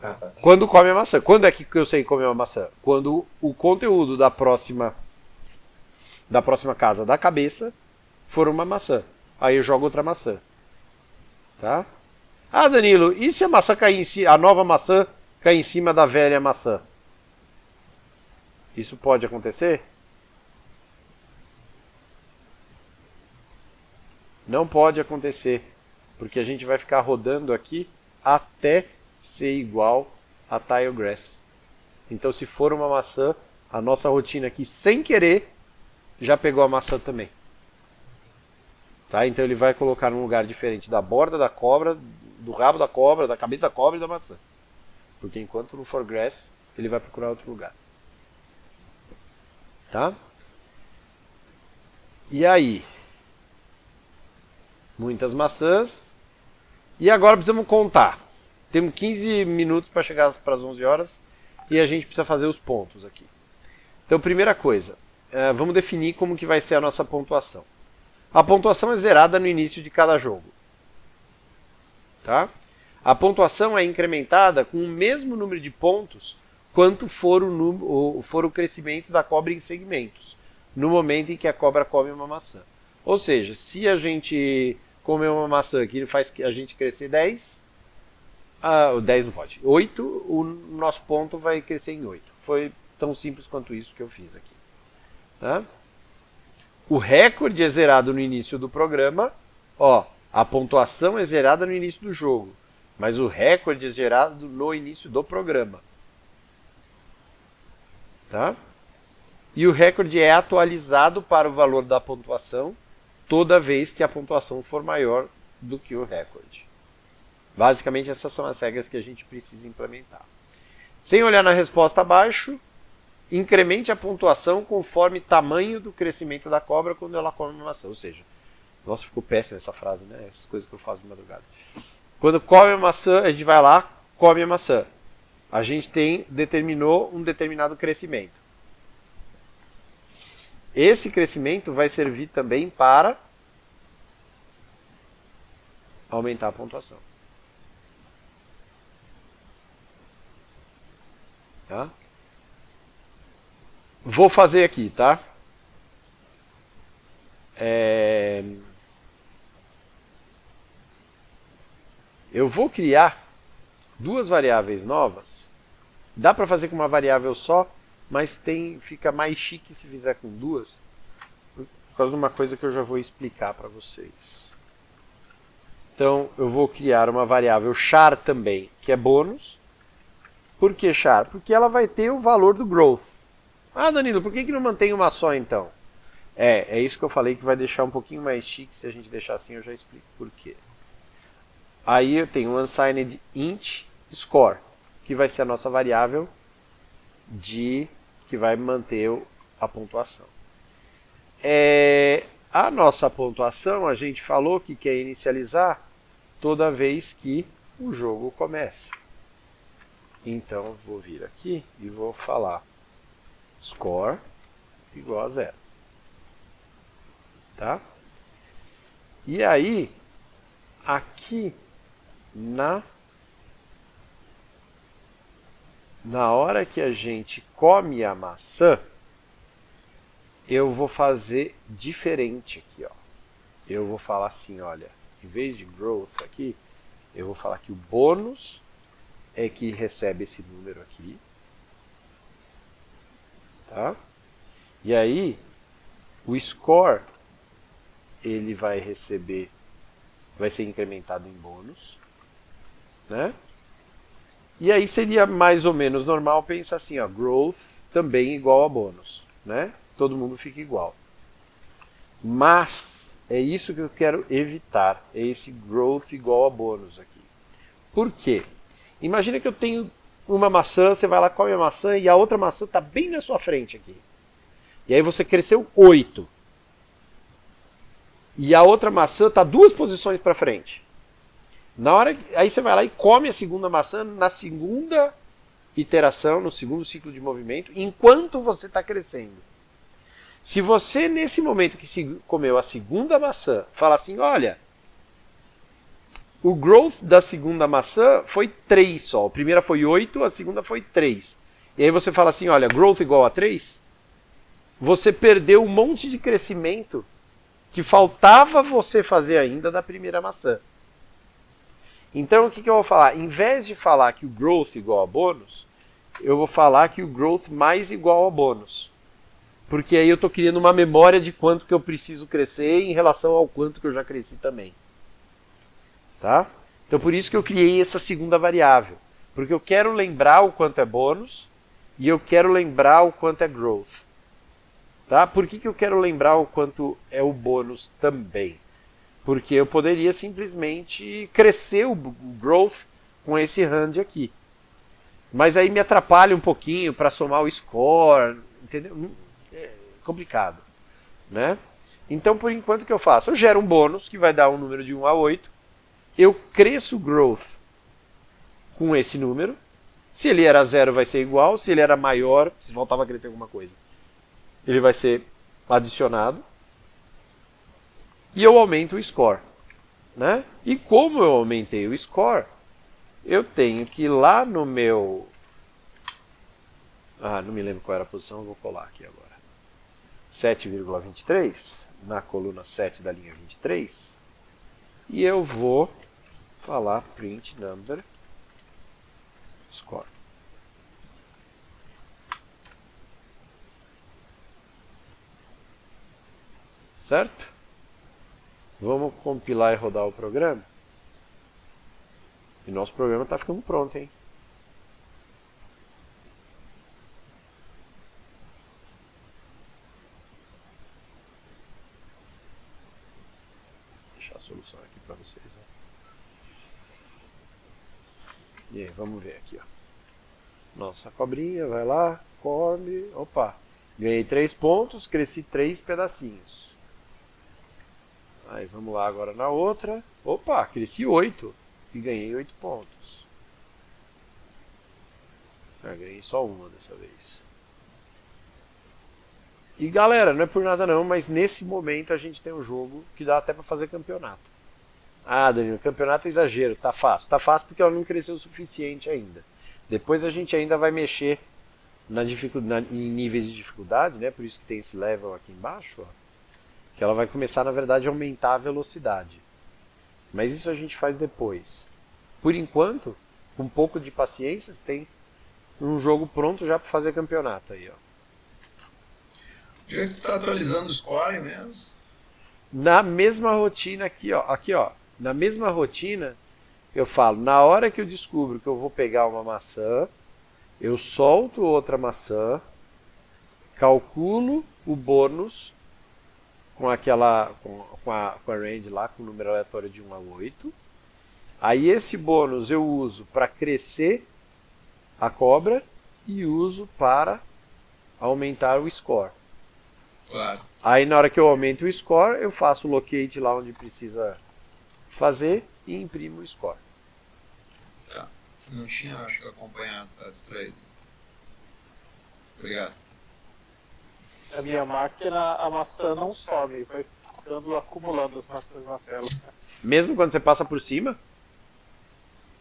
Tá.
Quando come a maçã. Quando é que eu sei comer uma maçã? Quando o conteúdo da próxima casa da cabeça for uma maçã. Aí eu jogo outra maçã. Tá? Ah, Danilo, e se a maçã cair em cima, a nova maçã cair em cima da velha maçã? Isso pode acontecer? Não pode acontecer, porque a gente vai ficar rodando aqui até ser igual a Tilegrass. Então, se for uma maçã, a nossa rotina aqui, sem querer, já pegou a maçã também. Tá? Então ele vai colocar num lugar diferente da borda da cobra, do rabo da cobra, da cabeça da cobra e da maçã. Porque enquanto não for grass, ele vai procurar outro lugar. Tá? E aí? Muitas maçãs. E agora precisamos contar. Temos 15 minutos para chegar para as 11 horas e a gente precisa fazer os pontos aqui. Então, primeira coisa, vamos definir como que vai ser a nossa pontuação. A pontuação é zerada no início de cada jogo. Tá? A pontuação é incrementada com o mesmo número de pontos quanto for o crescimento da cobra em segmentos, no momento em que a cobra come uma maçã. Ou seja, se a gente comer uma maçã que faz a gente crescer 10, 10 não pode, 8, o nosso ponto vai crescer em 8. Foi tão simples quanto isso que eu fiz aqui. Tá? O recorde é zerado no início do programa. Ó, a pontuação é zerada no início do jogo, mas o recorde é gerado no início do programa. Tá? E o recorde é atualizado para o valor da pontuação toda vez que a pontuação for maior do que o recorde. Basicamente, essas são as regras que a gente precisa implementar. Sem olhar na resposta abaixo, incremente a pontuação conforme tamanho do crescimento da cobra quando ela come uma maçã. Ou seja, nossa, ficou péssima essa frase, né? Essas coisas que eu faço de madrugada. Quando come a maçã, a gente vai lá, come a maçã. A gente determinou um determinado crescimento. Esse crescimento vai servir também para aumentar a pontuação. Tá? Vou fazer aqui, tá? Eu vou criar duas variáveis novas. Dá para fazer com uma variável só, mas fica mais chique se fizer com duas, por causa de uma coisa que eu já vou explicar para vocês. Então, eu vou criar uma variável char também, que é bônus. Por que char? Porque ela vai ter o valor do growth. Ah, Danilo, por que não mantém uma só então? É isso que eu falei que vai deixar um pouquinho mais chique. Se a gente deixar assim, eu já explico por quê. Aí eu tenho um unsigned int score, que vai ser a nossa variável que vai manter a pontuação. A nossa pontuação, a gente falou que quer inicializar toda vez que o jogo começa. Então, eu vou vir aqui e vou falar score igual a 0. Tá? E aí, aqui na hora que a gente come a maçã, eu vou fazer diferente aqui, ó. Eu vou falar assim, olha, em vez de growth aqui, eu vou falar que o bônus é que recebe esse número aqui. Tá? E aí, o score, ele vai ser incrementado em bônus, né? E aí seria mais ou menos normal, pensa assim, ó, growth também igual a bônus, né? Todo mundo fica igual. Mas é isso que eu quero evitar, é esse growth igual a bônus aqui. Por quê? Imagina que eu tenho uma maçã, você vai lá, come a maçã e a outra maçã está bem na sua frente aqui. E aí você cresceu 8. E a outra maçã está 2 posições para frente. Aí você vai lá e come a segunda maçã na segunda iteração, no segundo ciclo de movimento, enquanto você está crescendo. Se você, nesse momento que comeu a segunda maçã, fala assim, olha, o growth da segunda maçã foi 3 só. A primeira foi 8, a segunda foi 3. E aí você fala assim, olha, growth igual a 3, você perdeu um monte de crescimento que faltava você fazer ainda da primeira maçã. Então o que eu vou falar? Em vez de falar que o growth igual a bônus, eu vou falar que o growth mais igual a bônus. Porque aí eu estou criando uma memória de quanto que eu preciso crescer em relação ao quanto que eu já cresci também. Tá? Então por isso que eu criei essa segunda variável. Porque eu quero lembrar o quanto é bônus e eu quero lembrar o quanto é growth. Tá? Por que eu quero lembrar o quanto é o bônus também? Porque eu poderia simplesmente crescer o growth com esse hand aqui. Mas aí me atrapalha um pouquinho para somar o score, entendeu? É complicado, né? Então, por enquanto, o que eu faço? Eu gero um bônus que vai dar um número de 1 a 8. Eu cresço o growth com esse número. Se ele era 0, vai ser igual. Se ele era maior, se voltava a crescer alguma coisa, ele vai ser adicionado. E eu aumento o score, né? E como eu aumentei o score, eu tenho que ir lá no meu... não me lembro qual era a posição, eu vou colar aqui agora. 7,23, na coluna 7 da linha 23. E eu vou falar print number score. Certo? Vamos compilar e rodar o programa. E nosso programa está ficando pronto, hein? Vou deixar a solução aqui para vocês. Ó. E aí, vamos ver aqui. Ó. Nossa cobrinha, vai lá, come. Opa! Ganhei 3 pontos, cresci 3 pedacinhos. Aí vamos lá agora na outra. Opa, cresci 8 e ganhei 8 pontos. Ganhei só uma dessa vez. E galera, não é por nada não, mas nesse momento a gente tem um jogo que dá até para fazer campeonato. Danilo, campeonato é exagero, tá fácil. Tá fácil porque ela não cresceu o suficiente ainda. Depois a gente ainda vai mexer em níveis de dificuldade, né? Por isso que tem esse level aqui embaixo, ó. Que ela vai começar, na verdade, a aumentar a velocidade. Mas isso a gente faz depois. Por enquanto, com um pouco de paciência, você tem um jogo pronto já para fazer campeonato aí, ó.
Já está atualizando o score mesmo?
Na mesma rotina aqui, ó. Na mesma rotina, eu falo, na hora que eu descubro que eu vou pegar uma maçã, eu solto outra maçã, calculo o bônus com a range lá, com o número aleatório de 1 a 8. Aí esse bônus eu uso para crescer a cobra e uso para aumentar o score.
Claro.
Aí na hora que eu aumento o score, eu faço o locate lá onde precisa fazer e imprimo o score.
Tá. Não tinha, acho que, acompanhado, tá distraído. Obrigado.
A minha máquina, a maçã não some, vai acumulando as maçãs na tela.
Mesmo quando você passa por cima?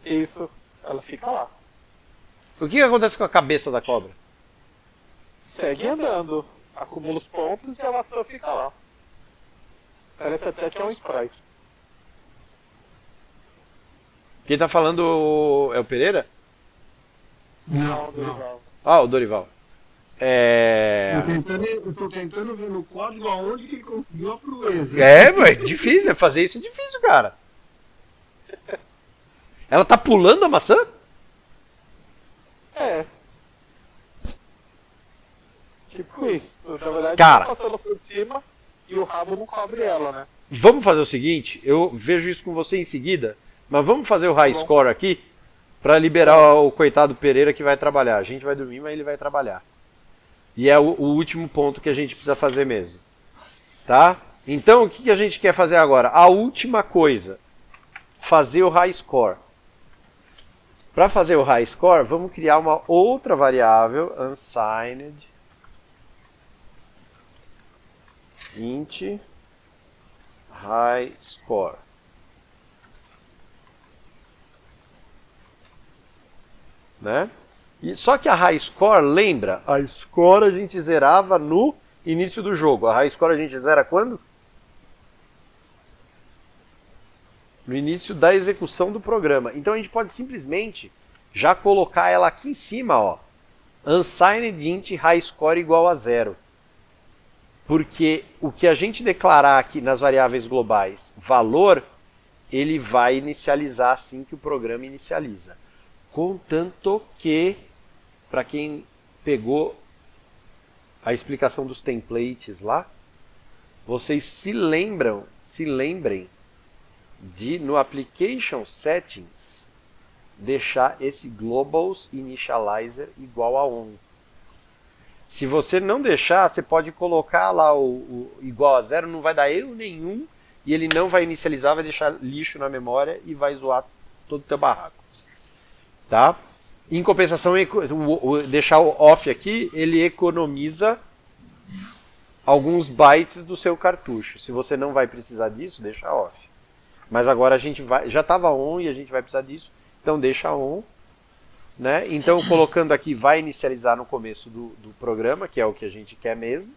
Isso, ela fica lá.
O que acontece com a cabeça da cobra?
Segue andando, acumula os pontos e a maçã fica lá. Parece até que é um sprite.
Quem tá falando é o Pereira?
Não, Dorival.
O Dorival.
Eu tô tentando ver no código aonde que ele conseguiu a proeza.
Mas é difícil, fazer isso é difícil, cara. Ela tá pulando a maçã?
É. Tipo isso. Na verdade,
Cara,
tá passando por cima e o rabo não cobre ela, né?
Vamos fazer o seguinte, eu vejo isso com você em seguida, mas vamos fazer o high score aqui pra liberar o coitado Pereira que vai trabalhar. A gente vai dormir, mas ele vai trabalhar. E é o último ponto que a gente precisa fazer mesmo. Tá? Então, o que a gente quer fazer agora? A última coisa. Fazer o high score. Para fazer o high score, vamos criar uma outra variável, unsigned int high score. Né? Só que a high score, lembra? A score a gente zerava no início do jogo. A high score a gente zera quando? No no início da execução do programa. Então a gente pode simplesmente já colocar ela aqui em cima, ó. Unsigned int high score igual a 0. Porque o que a gente declarar aqui nas variáveis globais, valor, ele vai inicializar assim que o programa inicializa. Contanto que, para quem pegou a explicação dos templates lá, vocês se lembrem de, no Application Settings, deixar esse Globals Initializer igual a 1. Se você não deixar, você pode colocar lá o igual a 0, não vai dar erro nenhum, e ele não vai inicializar, vai deixar lixo na memória e vai zoar todo o teu barraco. Tá? Em compensação, deixar o off aqui, ele economiza alguns bytes do seu cartucho. Se você não vai precisar disso, deixa off. Mas agora a gente vai, já estava on e a gente vai precisar disso, então deixa on. Né? Então, colocando aqui, vai inicializar no começo do programa, que é o que a gente quer mesmo.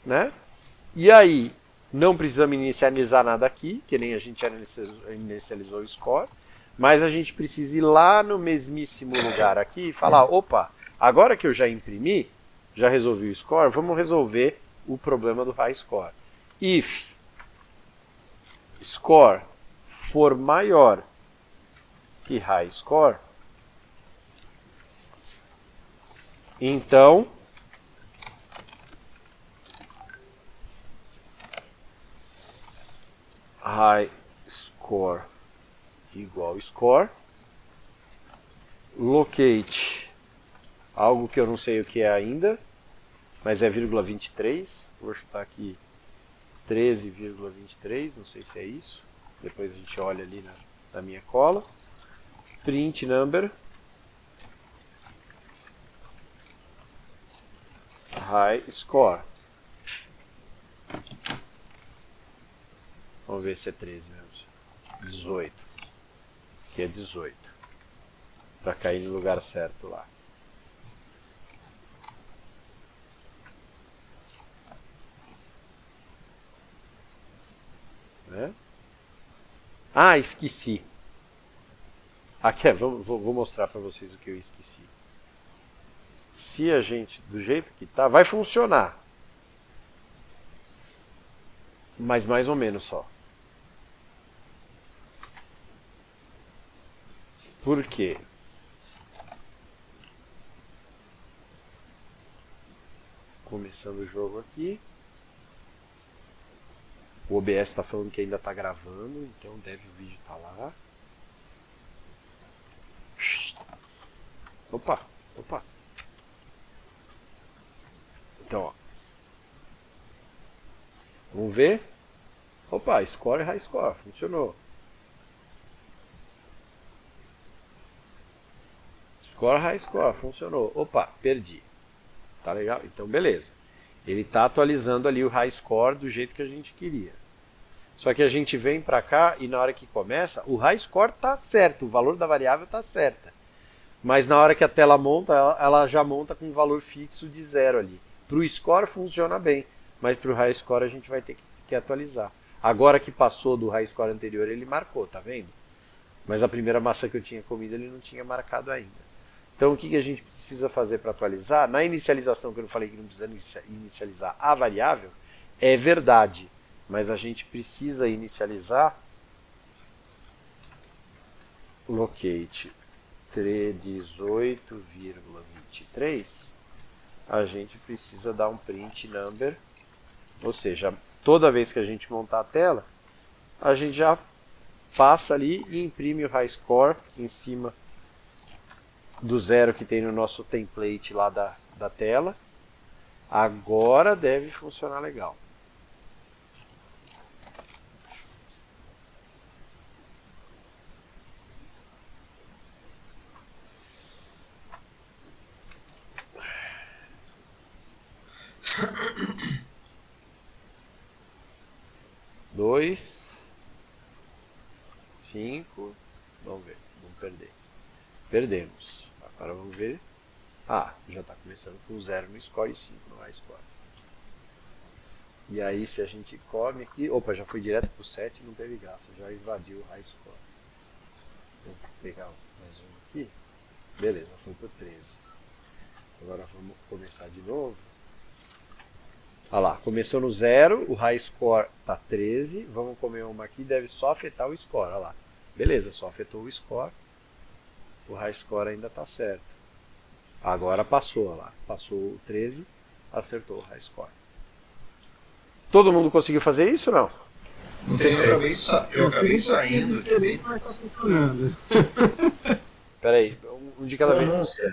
Né? E aí, não precisamos inicializar nada aqui, que nem a gente inicializou o score, mas a gente precisa ir lá no mesmíssimo lugar aqui e falar, opa, agora que eu já imprimi, já resolvi o score, vamos resolver o problema do high score. If score for maior que high score, então high score igual score, locate algo que eu não sei o que é ainda, mas é ,23, vou chutar aqui 13,23, não sei se é isso, depois a gente olha ali na minha cola, print number, high score. Vamos ver se é 13 mesmo. 18. Aqui é 18. Para cair no lugar certo lá. Né? Ah, esqueci. Aqui, vou mostrar para vocês o que eu esqueci. Se a gente, do jeito que tá, vai funcionar. Mas mais ou menos só. Por quê? Começando o jogo aqui. O OBS está falando que ainda está gravando, então deve o vídeo estar lá. Opa, opa. Então, ó. Vamos ver. Opa, score e high score, funcionou. Score, high score, funcionou. Opa, perdi. Tá legal? Então, beleza. Ele está atualizando ali o high score do jeito que a gente queria. Só que a gente vem para cá e na hora que começa, o high score tá certo, o valor da variável tá certa. Mas na hora que a tela monta, ela já monta com um valor fixo de 0 ali. Para o score funciona bem, mas para o high score a gente vai ter que atualizar. Agora que passou do high score anterior, ele marcou, tá vendo? Mas a primeira maçã que eu tinha comido, ele não tinha marcado ainda. Então o que a gente precisa fazer para atualizar? Na inicialização, que eu não falei que não precisa inicializar a variável, é verdade. Mas a gente precisa inicializar locate 18,23. A gente precisa dar um print number, ou seja, toda vez que a gente montar a tela, a gente já passa ali e imprime o high score em cima do 0 que tem no nosso template lá da tela. Agora deve funcionar legal. Dois, 5, vamos ver, vamos perder. Perdemos. Agora vamos ver. Ah, já está começando com 0 no score e 5 no high score. E aí se a gente come aqui... Opa, já foi direto pro 7, não teve graça, já invadiu o high score. Vou pegar mais um aqui. Beleza, foi pro 13. Agora vamos começar de novo. Olha lá, começou no 0, o high score tá 13. Vamos comer uma aqui, deve só afetar o score, olha lá. Beleza, só afetou o score. O high score ainda tá certo. Agora passou, olha lá. Passou o 13, acertou o high score. Todo mundo conseguiu fazer isso ou não?
Não tem, eu acabei saindo aqui.
Mas tá funcionando.
Pera aí, um de cada vez. O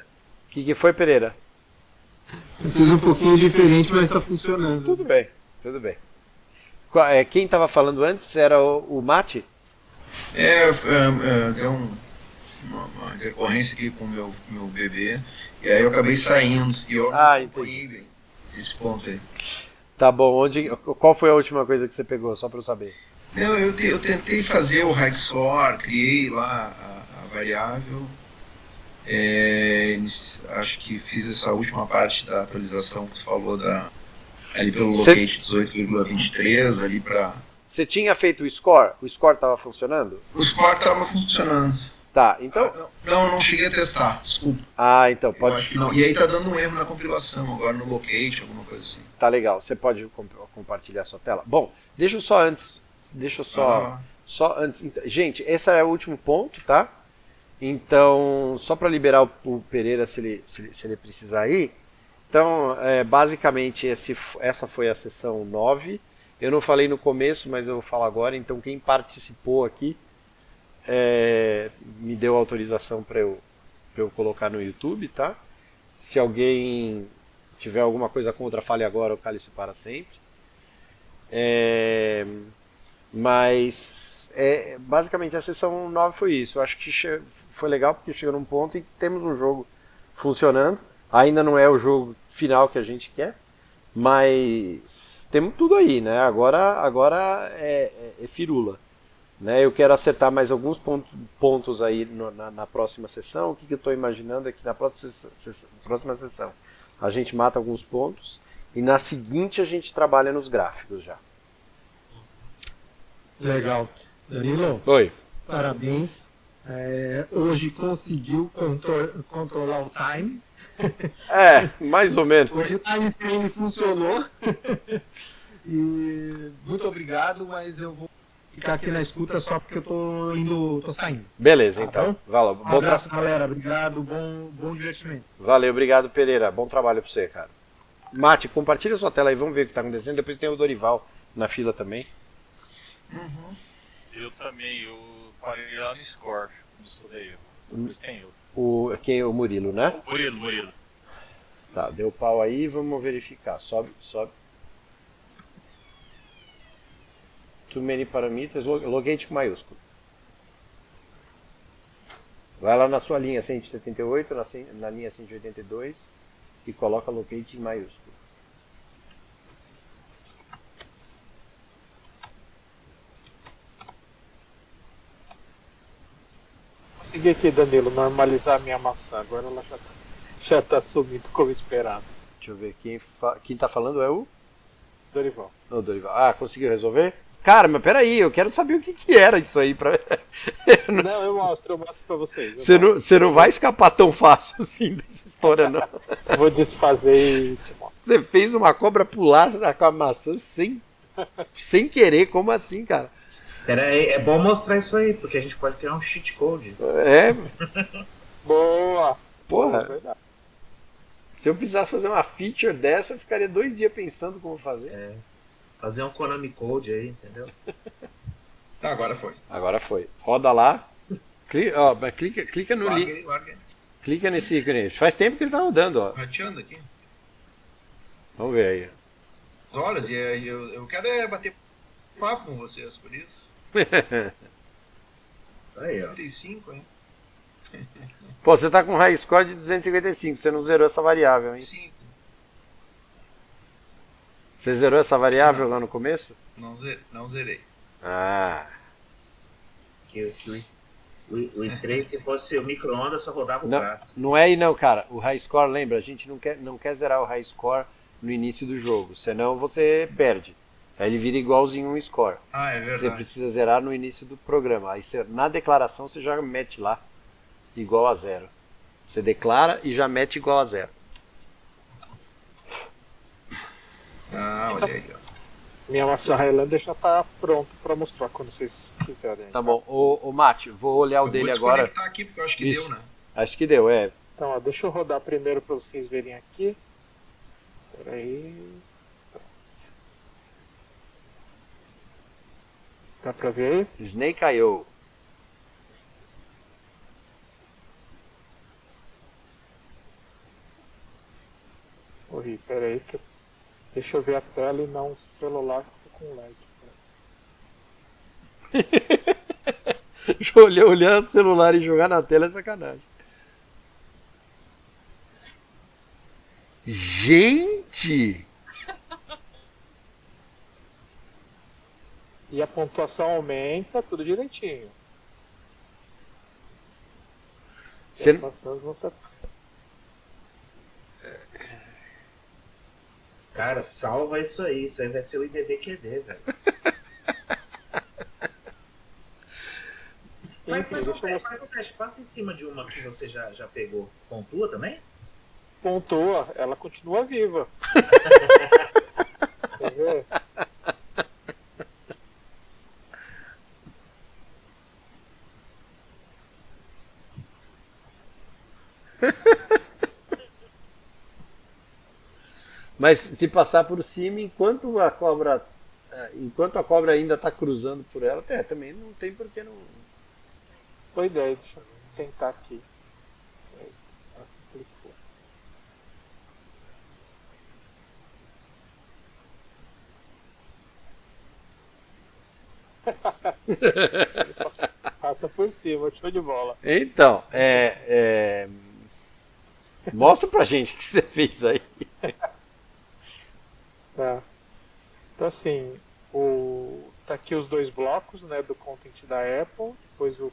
que foi, Pereira?
Eu fiz um pouquinho diferente, mas tá funcionando.
Tudo bem, tudo bem. Quem estava falando antes era o Mate?
Deu uma intercorrência aqui com o meu bebê, e aí eu acabei saindo, e eu não acompanhei bem esse ponto aí.
Tá bom, qual foi a última coisa que você pegou, só para eu saber?
Não, eu tentei fazer o high score, criei lá a variável, acho que fiz essa última parte da atualização que tu falou ali pelo locate 18,23, ali para...
Você tinha feito o score? O score estava funcionando?
O score estava funcionando.
Tá, então...
Não cheguei a testar, desculpa.
Ah, então pode...
Eu acho que não. E aí tá dando um erro na compilação, agora no locate, alguma coisa assim.
Tá legal, você pode compartilhar a sua tela? Bom, deixa eu só antes... Gente, esse é o último ponto, tá? Então, só para liberar o Pereira se ele precisar ir. Então, basicamente, essa foi a sessão 9. Eu não falei no começo, mas eu vou falar agora. Então, quem participou aqui me deu autorização para eu colocar no YouTube, tá? Se alguém tiver alguma coisa contra, fale agora ou cale-se para sempre. Mas, basicamente, a sessão 9 foi isso. Eu acho que foi legal porque chegou num ponto em que temos um jogo funcionando. Ainda não é o jogo final que a gente quer, mas temos tudo aí, né? Agora é firula. Né? Eu quero acertar mais alguns pontos aí na próxima sessão. O que eu estou imaginando é que na próxima sessão a gente mata alguns pontos e na seguinte a gente trabalha nos gráficos já.
Legal. Danilo,
Oi.
Parabéns. Hoje conseguiu controlar o time.
Mais ou menos.
Hoje o time frame funcionou. E muito obrigado, mas eu vou ficar aqui na escuta só porque eu tô saindo.
Beleza, então. Valeu.
Um abraço, galera. Obrigado. Bom divertimento.
Valeu, obrigado, Pereira. Bom trabalho pra você, cara. Mate, compartilha sua tela aí, vamos ver o que tá acontecendo. Depois tem o Dorival na fila também.
Uhum. Eu também, eu parei lá no score, não estudei eu. Depois tem eu.
O Murilo, né?
Murilo.
Tá, deu pau aí, vamos verificar. Sobe. Too many parameters, locate com maiúsculo. Vai lá na sua linha 178, na linha 182 e coloca locate em maiúsculo.
Consegui aqui, Danilo, normalizar a minha maçã. Agora ela já tá sumindo como esperado.
Deixa eu ver, quem tá falando é o...
Dorival.
O Dorival. Ah, conseguiu resolver? Cara, mas peraí, eu quero saber o que era isso aí.
Não, eu mostro pra vocês.
Você não vai escapar tão fácil assim dessa história, não.
Eu vou desfazer e te mostro.
Você fez uma cobra pular com a maçã sem querer, como assim, cara?
É bom mostrar isso aí, porque a gente pode criar um cheat code.
Boa!
Porra!
Verdade.
Se eu precisasse fazer uma feature dessa, eu ficaria 2 dias pensando como fazer.
Fazer um Konami Code aí, entendeu?
Agora foi.
Agora foi. Roda lá. Clica no link. Clica nesse ícone. Faz tempo que ele tá rodando, ó.
Rateando aqui.
Vamos ver aí.
Horas, e eu quero bater papo com vocês por isso.
Aí, ó.
35, hein?
Pô, você tá com high score de 255, você não zerou essa variável, hein?
5.
Você zerou essa variável lá no começo?
Não zerei.
Ah.
O i3, se fosse o micro-ondas, só rodava o prato.
Não é aí não, cara. O high score, lembra, a gente não quer zerar o high score no início do jogo, senão você perde. Aí ele vira igualzinho um score.
Ah, é
Você
verdade.
precisa zerar no início do programa. Aí na declaração você já mete lá igual a 0. Você declara e já mete igual a 0.
Ah, olha aí, ó.
Minha maçã Highlander já tá pronta pra mostrar quando vocês quiserem.
Tá bom. Ô Mate, vou olhar o
Eu
dele
vou
agora.
desconectar aqui porque eu acho que
Isso.
deu, né?
Acho que deu, é.
Então, ó, deixa eu rodar primeiro pra vocês verem aqui. Peraí. Dá pra ver aí?
Snake I.O.
Oi, peraí que deixa eu ver a tela e não o celular que tá com lag.
Olhar o celular e jogar na tela é sacanagem. Gente!
E a pontuação aumenta, tudo direitinho.
Você...
As maçãs vão ser...
Cara, salva isso aí vai ser o IDDQD, velho. Faz um teste, passa em cima de uma que você já pegou. Pontua também?
Pontua, ela continua viva. Quer ver?
Mas se passar por cima, enquanto a cobra ainda está cruzando por ela, também não tem por que não.
Boa ideia, deixa eu tentar aqui. Clicou. Passa por cima, show de bola.
Então, mostra pra gente o que você fez aí.
Tá. Então assim, tá aqui os dois blocos, né, do content da Apple, depois vou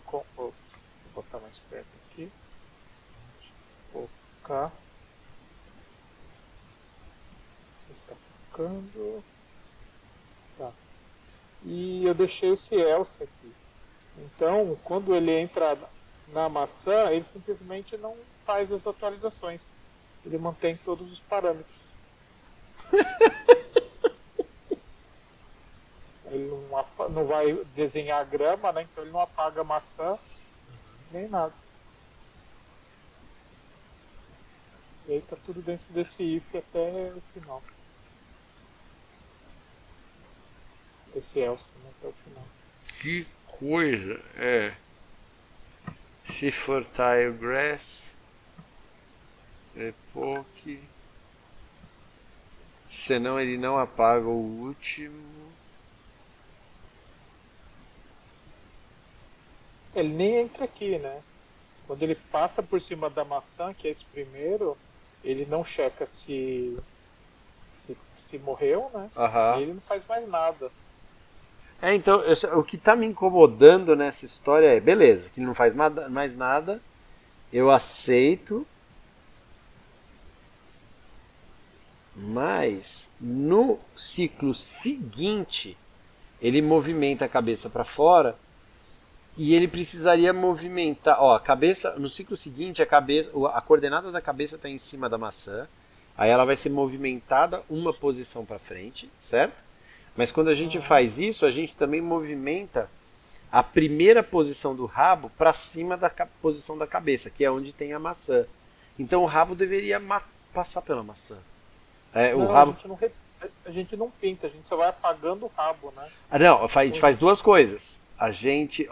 botar mais perto aqui. Deixa eu focar. Você está focando. Tá. E eu deixei esse else aqui. Então, quando ele entra na maçã, ele simplesmente não faz as atualizações. Ele mantém todos os parâmetros. Ele não vai desenhar grama, né? Então ele não apaga a maçã, nem nada. E aí tá tudo dentro desse if até o final. Esse else, né? Até o final.
Que coisa, Se for tile grass, epoch. Senão ele não apaga o último.
Ele nem entra aqui, né? Quando ele passa por cima da maçã, que é esse primeiro, ele não checa se morreu, né?
Aham.
E ele não faz mais nada.
Então, o que tá me incomodando nessa história é, beleza, que ele não faz mais nada, eu aceito, mas no ciclo seguinte, ele movimenta a cabeça para fora e ele precisaria movimentar, a cabeça, no ciclo seguinte, a coordenada da cabeça está em cima da maçã, aí ela vai ser movimentada uma posição para frente, certo? Mas quando a gente faz isso, a gente também movimenta a primeira posição do rabo para cima da posição da cabeça, que é onde tem a maçã. Então o rabo deveria passar pela maçã.
Não,
o rabo...
a gente não pinta, a gente só vai apagando o rabo, né?
Não, a gente faz duas coisas. A gente,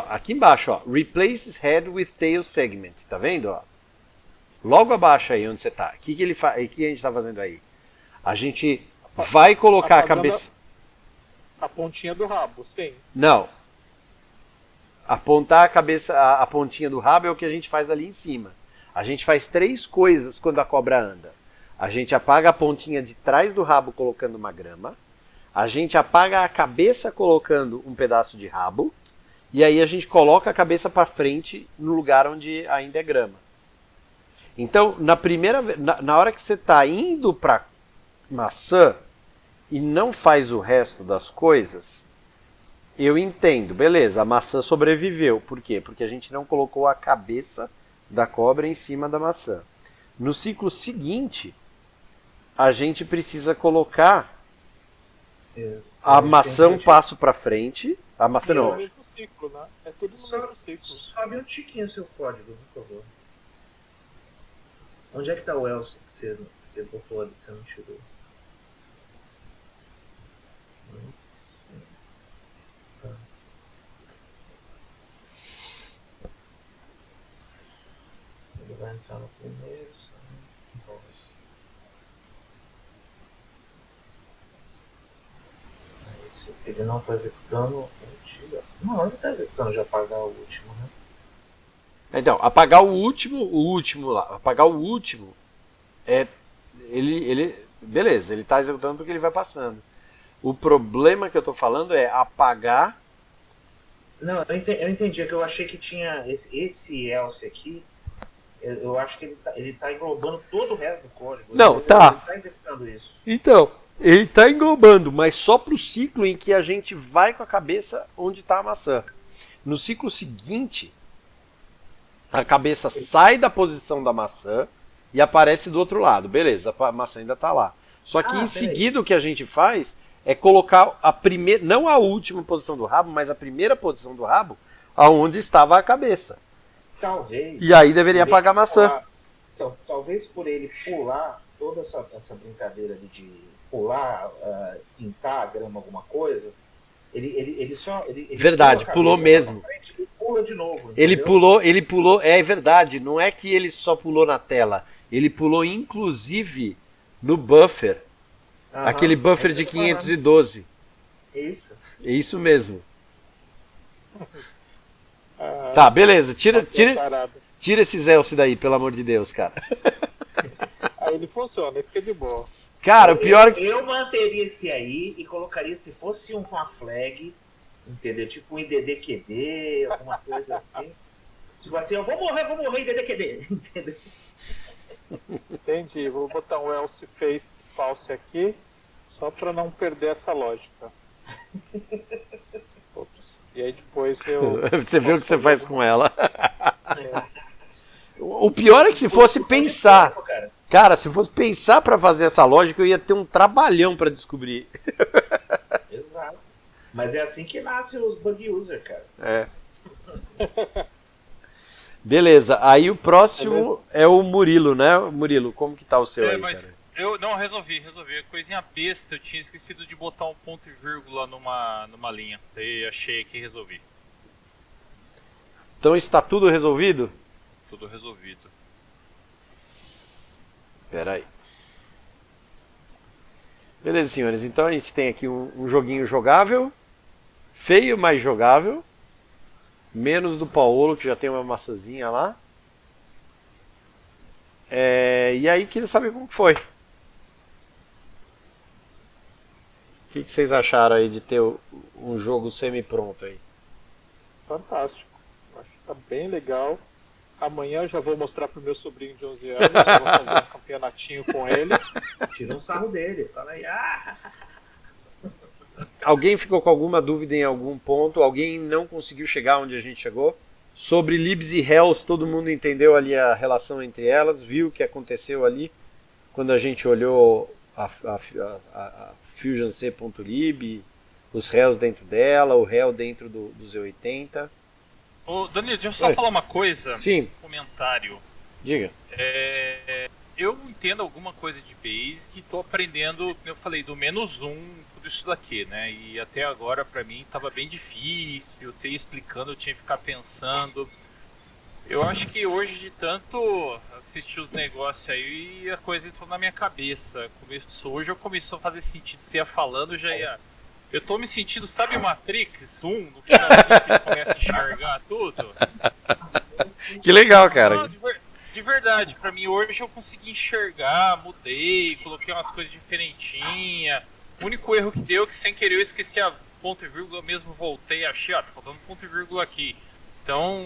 aqui embaixo, replaces head with tail segment, tá vendo? Logo abaixo aí onde você tá. O que a gente tá fazendo aí? A gente vai colocar a cabeça...
A pontinha do rabo, sim.
Não. Apontar a cabeça, a pontinha do rabo é o que a gente faz ali em cima. A gente faz 3 coisas quando a cobra anda. A gente apaga a pontinha de trás do rabo colocando uma grama. A gente apaga a cabeça colocando um pedaço de rabo. E aí a gente coloca a cabeça para frente no lugar onde ainda é grama. Então, na hora que você está indo para maçã, e não faz o resto das coisas, eu entendo, beleza, a maçã sobreviveu. Por quê? Porque a gente não colocou a cabeça da cobra em cima da maçã. No ciclo seguinte, a gente precisa colocar a maçã um passo para frente. A maçã não.
É o mesmo ciclo, né? É tudo no mesmo ciclo.
Sobe um tiquinho o seu código, por favor. Onde é que tá o else que você botou ali, que você não tirou? Tá. Ele vai entrar no primeiro, ele não está executando. Não, ele está executando já apagar o último, né?
Então, apagar o último lá. Apagar o último é. Beleza, ele está executando porque ele vai passando. O problema que eu estou falando é apagar.
Não, eu entendi, é que eu achei que tinha esse else aqui. Eu acho que ele tá englobando todo o resto do código.
Não, tá.
Ele tá executando isso.
Então, ele está englobando, mas só para o ciclo em que a gente vai com a cabeça onde está a maçã. No ciclo seguinte, a cabeça sai da posição da maçã e aparece do outro lado. Beleza, a maçã ainda está lá. Só que em seguida o que a gente faz é colocar a primeira, não a última posição do rabo, mas a primeira posição do rabo aonde estava a cabeça.
Talvez.
E aí deveria apagar a maçã.
Então, talvez por ele pular toda essa brincadeira de pular, pintar a grama, alguma coisa, ele só.
Verdade, pulou mesmo.
Frente, ele pula de novo.
Ele pulou, é verdade, não é que ele só pulou na tela, ele pulou inclusive no buffer. Aquele buffer de 512.
Isso.
É isso mesmo. Tá, beleza. Tira esse Elce daí, pelo amor de Deus, cara.
Aí ele funciona, ele fica de boa.
Cara, o pior é que.
Eu manteria esse aí e colocaria se fosse uma flag, entendeu? Tipo um IDDQD, alguma coisa assim. Tipo assim, eu vou morrer IDDQD, entendeu?
Entendi, vou botar um else face false aqui, só para não perder essa lógica. Ops. E aí depois eu...
Você vê o que você faz com ela. O pior é que se fosse pensar... Cara, se fosse pensar para fazer essa lógica, eu ia ter um trabalhão para descobrir.
Exato. Mas é assim que nascem os bug user, cara.
É. Beleza, aí o próximo é o Murilo, né? Murilo, como que tá o seu aí,
mas
cara?
Eu não resolvi. Coisinha besta, eu tinha esquecido de botar um ponto e vírgula numa linha. Daí achei que resolvi.
Então está tudo resolvido?
Tudo resolvido.
Pera aí. Beleza, senhores, então a gente tem aqui um joguinho jogável, feio, mas jogável. Menos do Paolo, que já tem uma maçãzinha lá. E aí, queria saber como foi. O que vocês acharam aí de ter um jogo semi-pronto aí?
Fantástico. Acho que tá bem legal. Amanhã eu já vou mostrar pro meu sobrinho de 11 anos. Eu vou fazer um campeonatinho com ele.
Tira um sarro dele. Fala aí.
Alguém ficou com alguma dúvida em algum ponto? Alguém não conseguiu chegar onde a gente chegou? Sobre Libs e Hells, todo mundo entendeu ali a relação entre elas, viu o que aconteceu ali quando a gente olhou a Fusion C.lib, os Hells dentro dela, o Hell dentro do Z80.
Ô, Danilo, deixa eu só falar uma coisa.
Sim.
Comentário.
Diga.
Eu entendo alguma coisa de Basic e tô aprendendo, como eu falei, do -1 tudo isso daqui, né? E até agora pra mim tava bem difícil, você ia explicando, eu tinha que ficar pensando. Eu acho que hoje, de tanto assistir os negócios aí, a coisa entrou na minha cabeça. Hoje começou a fazer sentido, você ia falando, já ia... Eu tô me sentindo, sabe Matrix 1, no finalzinho que ele começa a enxergar tudo?
Que legal, cara.
Não, de verdade, pra mim hoje eu consegui enxergar, mudei, coloquei umas coisas diferentinhas. O único erro que deu é que sem querer eu esqueci a ponto e vírgula, mesmo voltei, achei, tá faltando ponto e vírgula aqui. Então,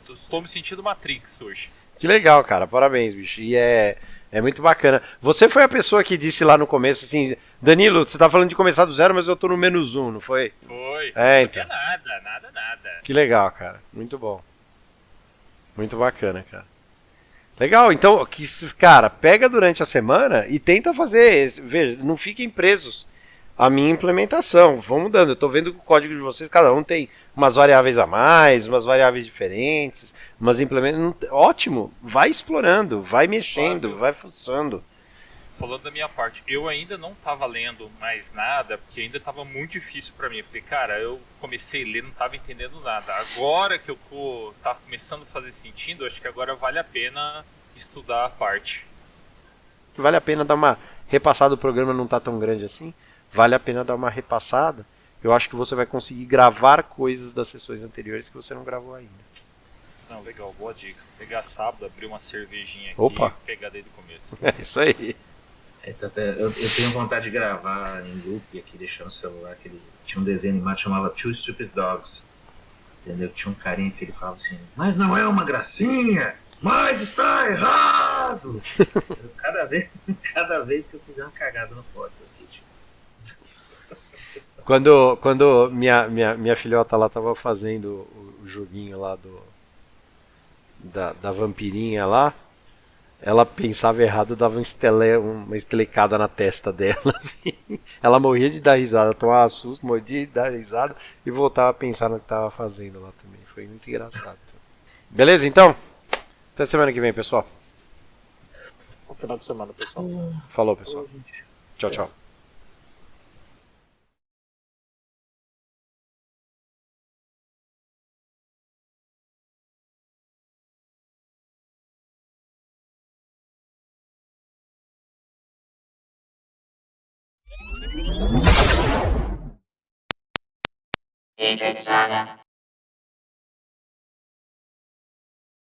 estou me sentindo Matrix hoje.
Que legal, cara, parabéns, bicho. E é muito bacana. Você foi a pessoa que disse lá no começo assim, Danilo, você tá falando de começar do zero, mas eu tô no -1, não foi?
Foi.
É,
Não
então.
sabia nada.
Que legal, cara. Muito bom. Muito bacana, cara. Legal, então, cara, pega durante a semana e tenta fazer. Veja, não fiquem presos à minha implementação. Vão mudando. Eu tô vendo que o código de vocês, cada um tem umas variáveis a mais, umas variáveis diferentes, umas implementações. Ótimo, vai explorando, vai mexendo,
Fábio.
vai fuçando.
Falando da minha parte, eu ainda não tava lendo mais nada, porque ainda tava muito difícil pra mim. Eu falei, cara, eu comecei a ler, não tava entendendo nada. Agora que tá começando a fazer sentido, acho que agora vale a pena estudar a parte.
Vale a pena dar uma repassada, o programa não tá tão grande assim. Vale a pena dar uma repassada. Eu acho que você vai conseguir gravar coisas das sessões anteriores que você não gravou ainda.
Não, legal, boa dica. Pegar sábado, abrir uma cervejinha aqui
Opa.
e pegar desde o começo.
É isso aí.
Eu tenho vontade de gravar em loop aqui, deixar no celular. Tinha um desenho animado que chamava Two Stupid Dogs. Entendeu? Tinha um carinha que ele falava assim, mas não é uma gracinha, mas está errado. cada vez que eu fizer uma cagada no código aqui, tipo.
Quando minha filhota lá tava fazendo o joguinho lá da vampirinha lá, ela pensava errado, dava uma estelecada na testa dela, assim. Ela morria de dar risada, tomava susto, morria de dar risada e voltava a pensar no que tava fazendo lá também. Foi muito engraçado. Beleza, então? Até semana que vem, pessoal.
Bom final de semana, pessoal.
Falou, pessoal. Tchau, tchau.
Saga.